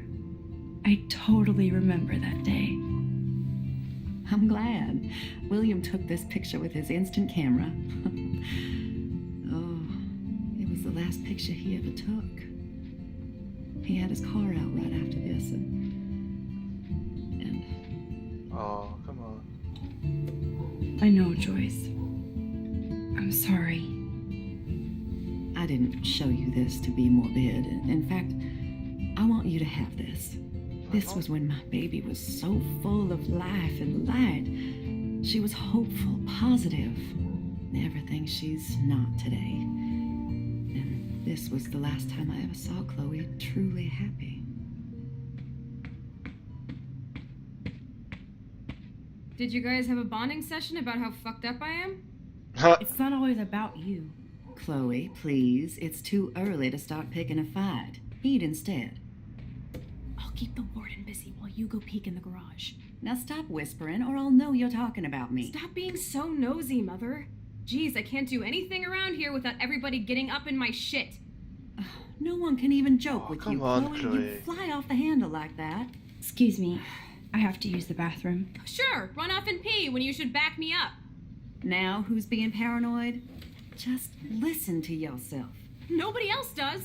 I totally remember that day. I'm glad. William took this picture with his instant camera. Oh, it was the last picture he ever took. He had his car out right after this, and Oh, come on. I know, Joyce. I'm sorry. I didn't show you this to be morbid. In fact, I want you to have this. This was when my baby was so full of life and light. She was hopeful, positive, everything she's not today. And this was the last time I ever saw Chloe truly happy. Did you guys have a bonding session about how fucked up I am? It's not always about you. Chloe, please, it's too early to start picking a fight. Eat instead. I'll keep the warden busy while you go peek in the garage. Now stop whispering or I'll know you're talking about me. Stop being so nosy, Mother. Jeez, I can't do anything around here without everybody getting up in my shit. No one can even joke with you, come on, Chloe. Chloe. You fly off the handle like that. Excuse me. I have to use the bathroom. Sure, run off and pee when you should back me up. Now who's being paranoid? Just listen to yourself. Nobody else does.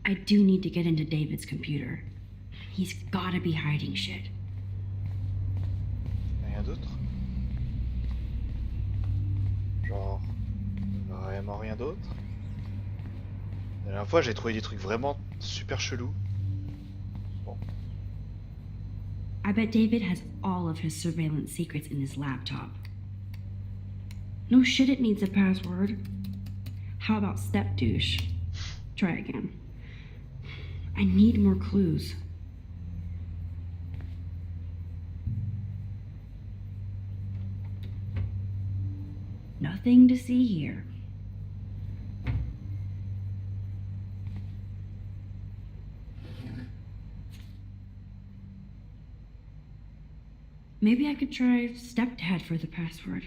I do need to get into David's computer. He's gotta be hiding shit. Rien d'autre? Genre, vraiment rien d'autre? La dernière fois, j'ai trouvé des trucs vraiment super chelous. Bon. I bet David has all of his surveillance secrets in his laptop. No shit, it needs a password. How about step douche? Try again. I need more clues. Nothing to see here. Maybe I could try stepdad for the password.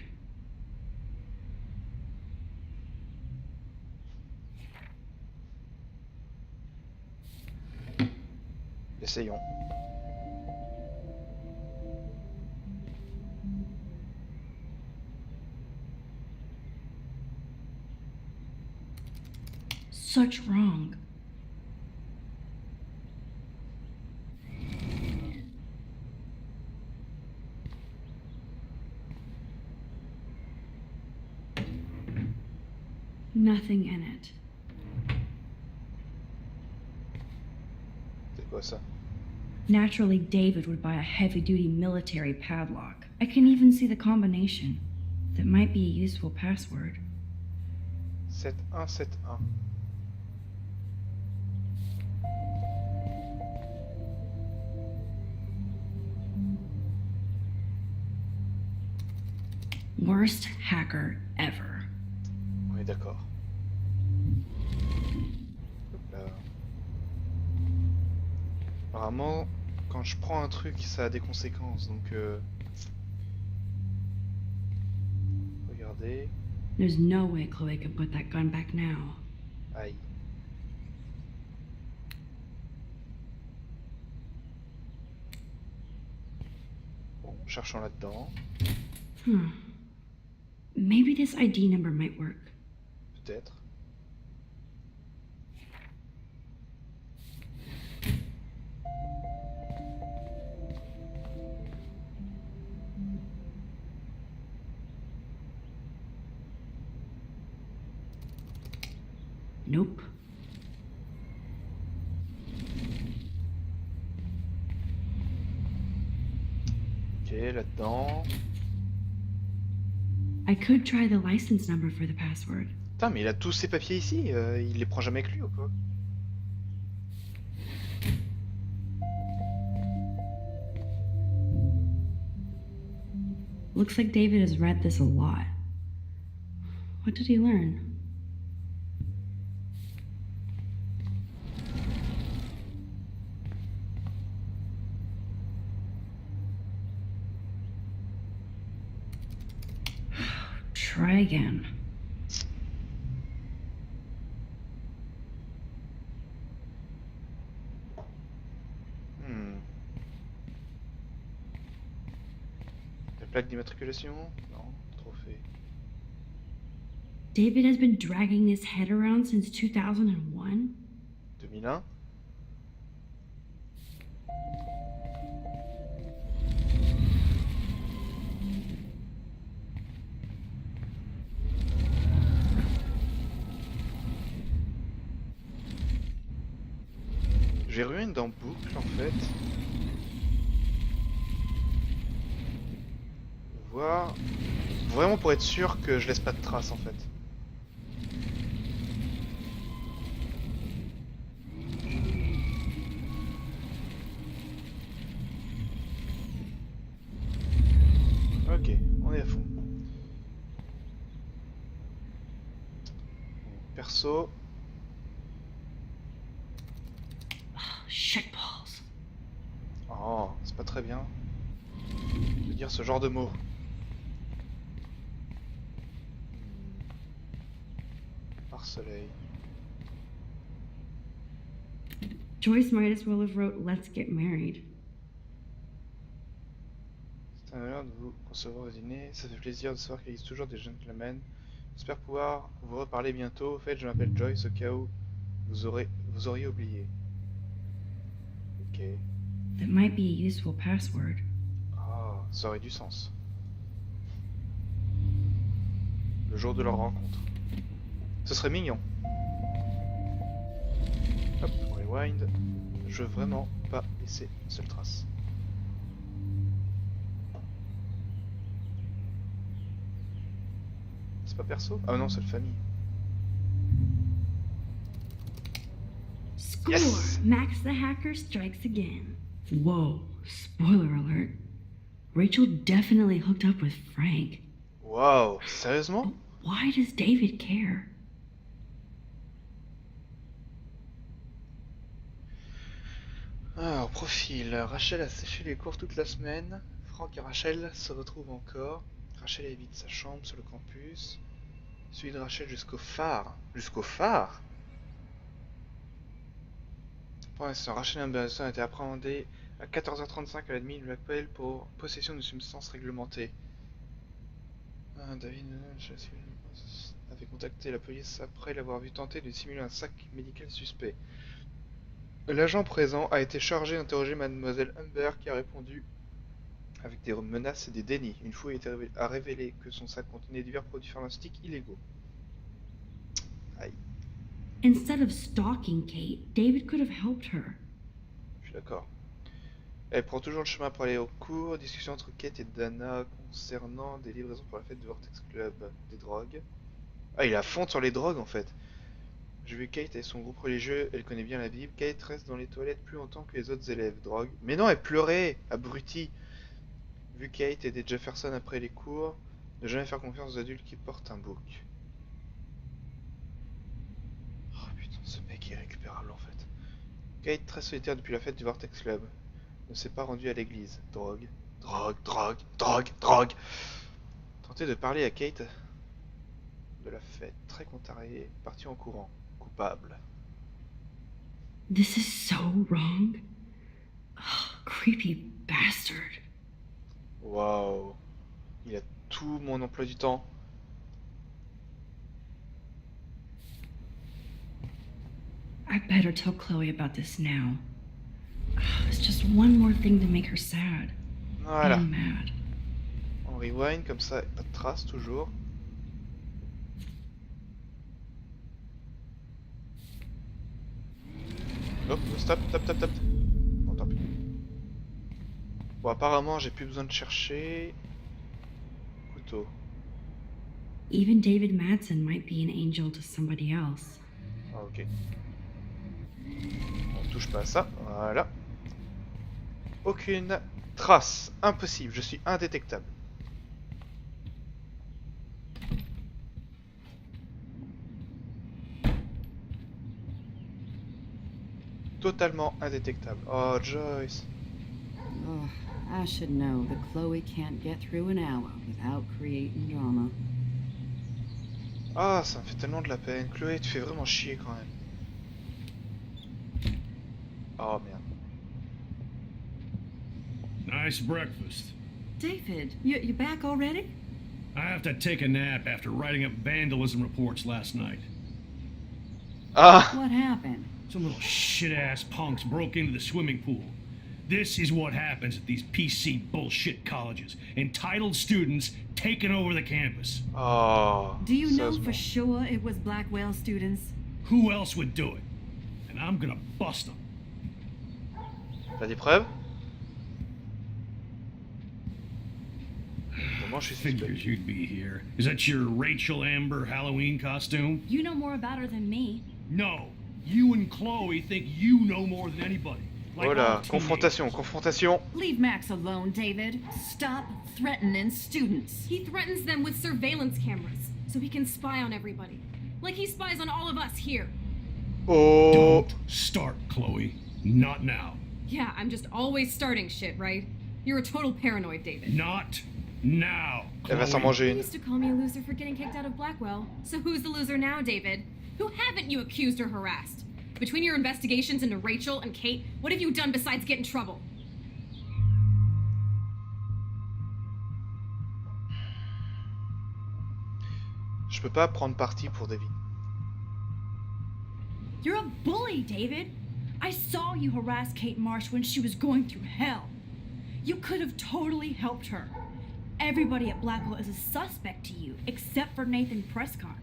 Essayons. Such wrong. Nothing in it. C'est quoi ça? Naturally, David would buy a heavy-duty military padlock. I can even see the combination. That might be a useful password. 7171. Worst hacker ever. On est d'accord. Hop là. Apparemment, quand je prends un truc, ça a des conséquences, donc regardez. There's no way Chloe can put that gun back now. Aïe. Bon, cherchons là-dedans. Maybe this ID number might work. Peut-être. Nope. Ok, là-dedans. I could try the license number for the password. Putain, mais il a tous ses papiers ici, il les prend jamais avec lui ou quoi? Looks like David has read this a lot. What did he learn? Try again. La plaque d'immatriculation? Non, trophée. David has been dragging his head around since 2001? 2001? J'ai ruine dans boucle en fait. Voir. Vraiment pour être sûr que je laisse pas de traces en fait. Ok, on est à fond. Perso. Shitballs. Oh, c'est pas très bien de dire ce genre de mots. Par soleil. Joyce might as well have wrote Let's Get Married. C'est un honneur de vous recevoir au dîner. Ça fait plaisir de savoir qu'il existe toujours des gentlemen. J'espère pouvoir vous reparler bientôt. Au fait, je m'appelle Joyce au cas où vous auriez oublié. Ok. That might be a useful password. Ah, ça aurait du sens. Le jour de leur rencontre. Ce serait mignon. Hop, on rewind. Je veux vraiment pas laisser une seule trace. C'est pas perso? Ah non, c'est le famille. Score! Yes! Max the hacker strikes again. Whoa, spoiler alert. Rachel definitely hooked up with Frank. Wow, sérieusement? Why does David care? Alors, profil. Rachel a séché les cours toute la semaine. Franck et Rachel se retrouvent encore. Rachel évite sa chambre sur le campus. Suivi de Rachel jusqu'au phare. Jusqu'au phare? Pour l'instant, Rachel Amberson a été appréhendée à 14h35 à l'admin de Blackwell pour possession de substances réglementées. David avait contacté la police après l'avoir vu tenter de simuler un sac médical suspect. L'agent présent a été chargé d'interroger Mademoiselle Amber qui a répondu avec des menaces et des dénis. Une fouille a révélé que son sac contenait divers produits pharmaceutiques illégaux. Aïe. Instead of stalking Kate, David could have helped her. Je suis d'accord. Elle prend toujours le chemin pour aller au cours. Discussion entre Kate et Dana concernant des livraisons pour la fête du Vortex Club. Des drogues. Ah, il a fond sur les drogues en fait. J'ai vu Kate et son groupe religieux, elle connaît bien la Bible. Kate reste dans les toilettes plus longtemps que les autres élèves. Drogue. Mais non, elle pleurait, abruti. Vu Kate aider Jefferson après les cours, ne jamais faire confiance aux adultes qui portent un bouc. Oh putain, ce mec est récupérable en fait. Kate, très solitaire depuis la fête du Vortex Club, ne s'est pas rendue à l'église. Drogue, drogue, drogue, drogue, drogue. Tenter de parler à Kate de la fête, très contrarié, parti en courant. Coupable. This is so wrong. Oh, creepy bastard. Waouh. Il a tout mon emploi du temps. I better tell Chloe about this now. It's just one more thing to make her sad. Voilà. And mad. On rewind comme ça, pas de traces toujours. Hop, stop, stop, stop, stop. Non, tant pis. Bon, apparemment, j'ai plus besoin de chercher. Couteau. Even David Madsen might be an angel to somebody else. Ah, ok. On touche pas à ça. Voilà. Aucune trace. Impossible. Je suis indétectable. totalement indétectable. Oh, Joyce. Oh, I should know that Chloe can't get through an hour without creating drama. Ah, ça me fait tellement de la peine. Chloé, tu fais vraiment chier quand même. Oh merde. Nice breakfast. David, you back already? I have to take a nap after writing up vandalism reports last night. Ah! What happened? Some little shit-ass punks broke into the swimming pool. This is what happens at these PC bullshit colleges. Entitled students taking over the campus. Oh. Do you know for sure it was Blackwell students? Who else would do it? And I'm gonna bust them. T'as des preuves? Comment je suis suspect? Figures you'd be here. Is that your Rachel Amber Halloween costume? You know more about her than me. No. You and Chloe think you know more than anybody. Like Voilà, confrontation, confrontation. Leave Max alone, David. Stop threatening students. He threatens them with surveillance cameras, so he can spy on everybody. Like he spies on all of us here. Oh. Don't start, Chloe. Not now. Yeah, I'm just always starting shit, right? You're a total paranoid, David. Not now, Elle va s'en Chloe. manger You une. used to call me a loser for getting kicked out of Blackwell. So who's the loser now, David? Who haven't you accused or harassed? Between your investigations into Rachel and Kate, what have you done besides get in trouble? Je peux pas prendre parti pour David. You're a bully, David. I saw you harass Kate Marsh when she was going through hell. You could have totally helped her. Everybody at Blackwell is a suspect to you, except for Nathan Prescott.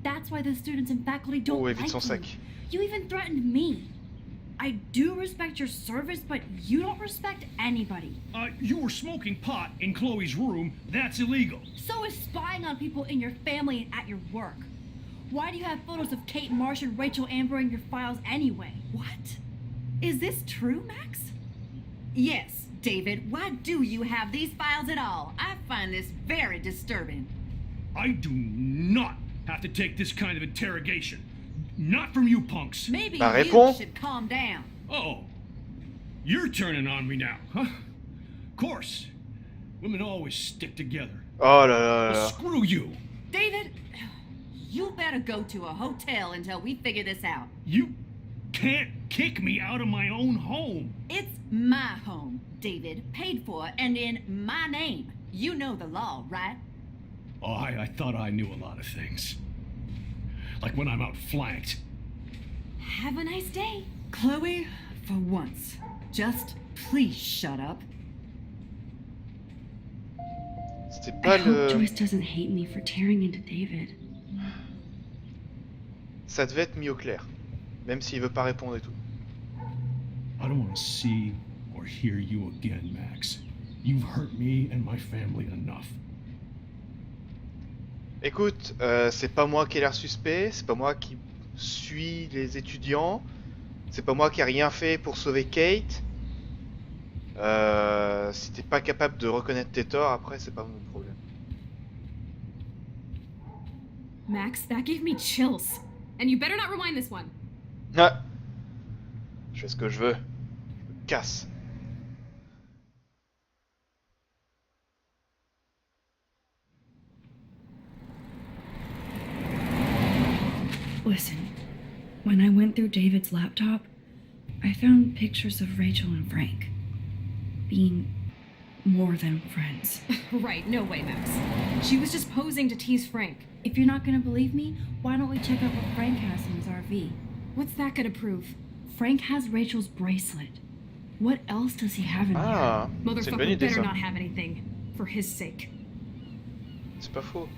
That's why the students and faculty don't Oh, like évite son you. sac. You even threatened me. I do respect your service, but you don't respect anybody. You were smoking pot in Chloe's room. That's illegal. So is spying on people in your family and at your work. Why do you have photos of Kate Marsh and Rachel Amber in your files anyway? What? Is this true, Max? Yes, David. Why do you have these files at all? I find this very disturbing. I do not have to take this kind of interrogation. Not from you punks. Maybe Bah, you réponds. should calm down. Oh, you're turning on me now, huh? Of course. Women always stick together. Oh là là là Well, là. screw you. David, you better go to a hotel until we figure this out. You can't kick me out of my own home. It's my home, David, paid for and in my name. You know the law, right? Oh, I thought I knew a lot of things. Like when I'm outflanked. Have a nice day. Chloe, for once, just please shut up. C'était I pas hope le. Joyce doesn't hate me for tearing into David. Ça devait être mis au clair. Même s'il veut pas répondre et tout. I don't want to see or hear you again, Max. You've hurt me and my family enough. Écoute, c'est pas moi qui ai l'air suspect, c'est pas moi qui suis les étudiants, c'est pas moi qui ai rien fait pour sauver Kate. Si t'es pas capable de reconnaître tes torts, après c'est pas mon problème. Max, that gave me chills. And you better not rewind this one. Ah, je fais ce que je veux, je me casse. Listen, when I went through David's laptop, I found pictures of Rachel and Frank being more than friends. Right, no way, Max. She was just posing to tease Frank. If you're not gonna believe me, why don't we check out what Frank has in his RV? What's that gonna prove? Frank has Rachel's bracelet. What else does he have in Ah, c'est une bonne Motherfucker idée better ça. not have anything. For his sake. C'est pas faux.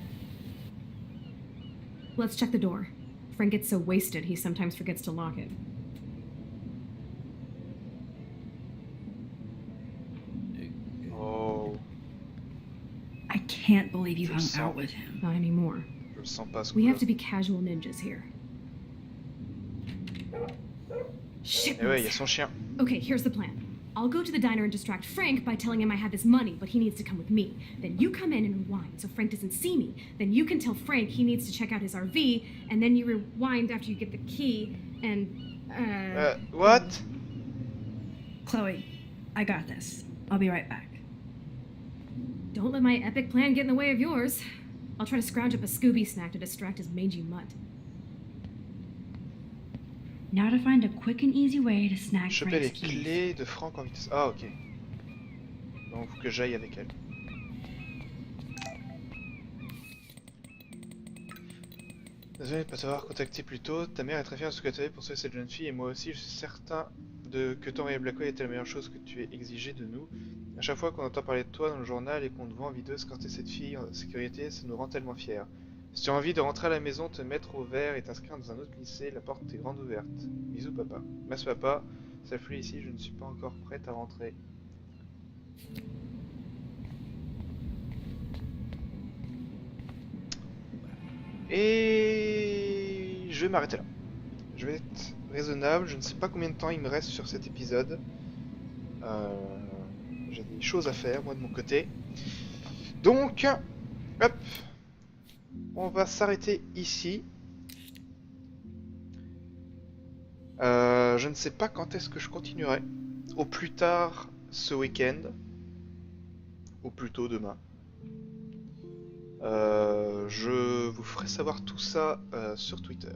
Let's check the door. Frank gets so wasted, he sometimes forgets to lock it. Oh, I can't believe you Je hung sens. out with him. Not anymore. je le sens pas ce We have coup-là. to be casual ninjas here. Shit. Eh ouais, il y a Max. son chien. Okay, here's the plan. I'll go to the diner and distract Frank by telling him I have his money, but he needs to come with me. Then you come in and rewind so Frank doesn't see me. Then you can tell Frank he needs to check out his RV, and then you rewind after you get the key, and What? Chloe, I got this. I'll be right back. Don't let my epic plan get in the way of yours. I'll try to scrounge up a Scooby snack to distract his mangy mutt. Now to find a quick and easy way to snag Choper les Frank's keys. clés de Franck en vitesse. Ah, ok. Donc, faut que j'aille avec elle. Désolé de ne pas t'avoir contacté plus tôt. Ta mère est très fière de ce que tu as fait pour sauver cette jeune fille et moi aussi je suis certain que t'envoyer Blackwell était la meilleure chose que tu aies exigé de nous. À chaque fois qu'on entend parler de toi dans le journal et qu'on te voit en vidéo escorter cette fille en sécurité, ça nous rend tellement fiers. Si tu as envie de rentrer à la maison, te mettre au vert et t'inscrire dans un autre lycée, la porte est grande ouverte. Bisous papa. Merci papa. Ça fluide ici, je ne suis pas encore prête à rentrer. Et je vais m'arrêter là. Je vais être raisonnable, je ne sais pas combien de temps il me reste sur cet épisode. J'ai des choses à faire moi de mon côté. Donc, hop, on va s'arrêter ici. Je ne sais pas quand est-ce que je continuerai. Au plus tard ce week-end. Au plus tôt demain. Je vous ferai savoir tout ça sur Twitter.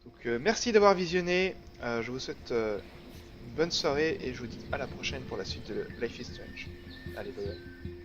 Donc merci d'avoir visionné. Je vous souhaite une bonne soirée et je vous dis à la prochaine pour la suite de Life is Strange. Allez, bye bye.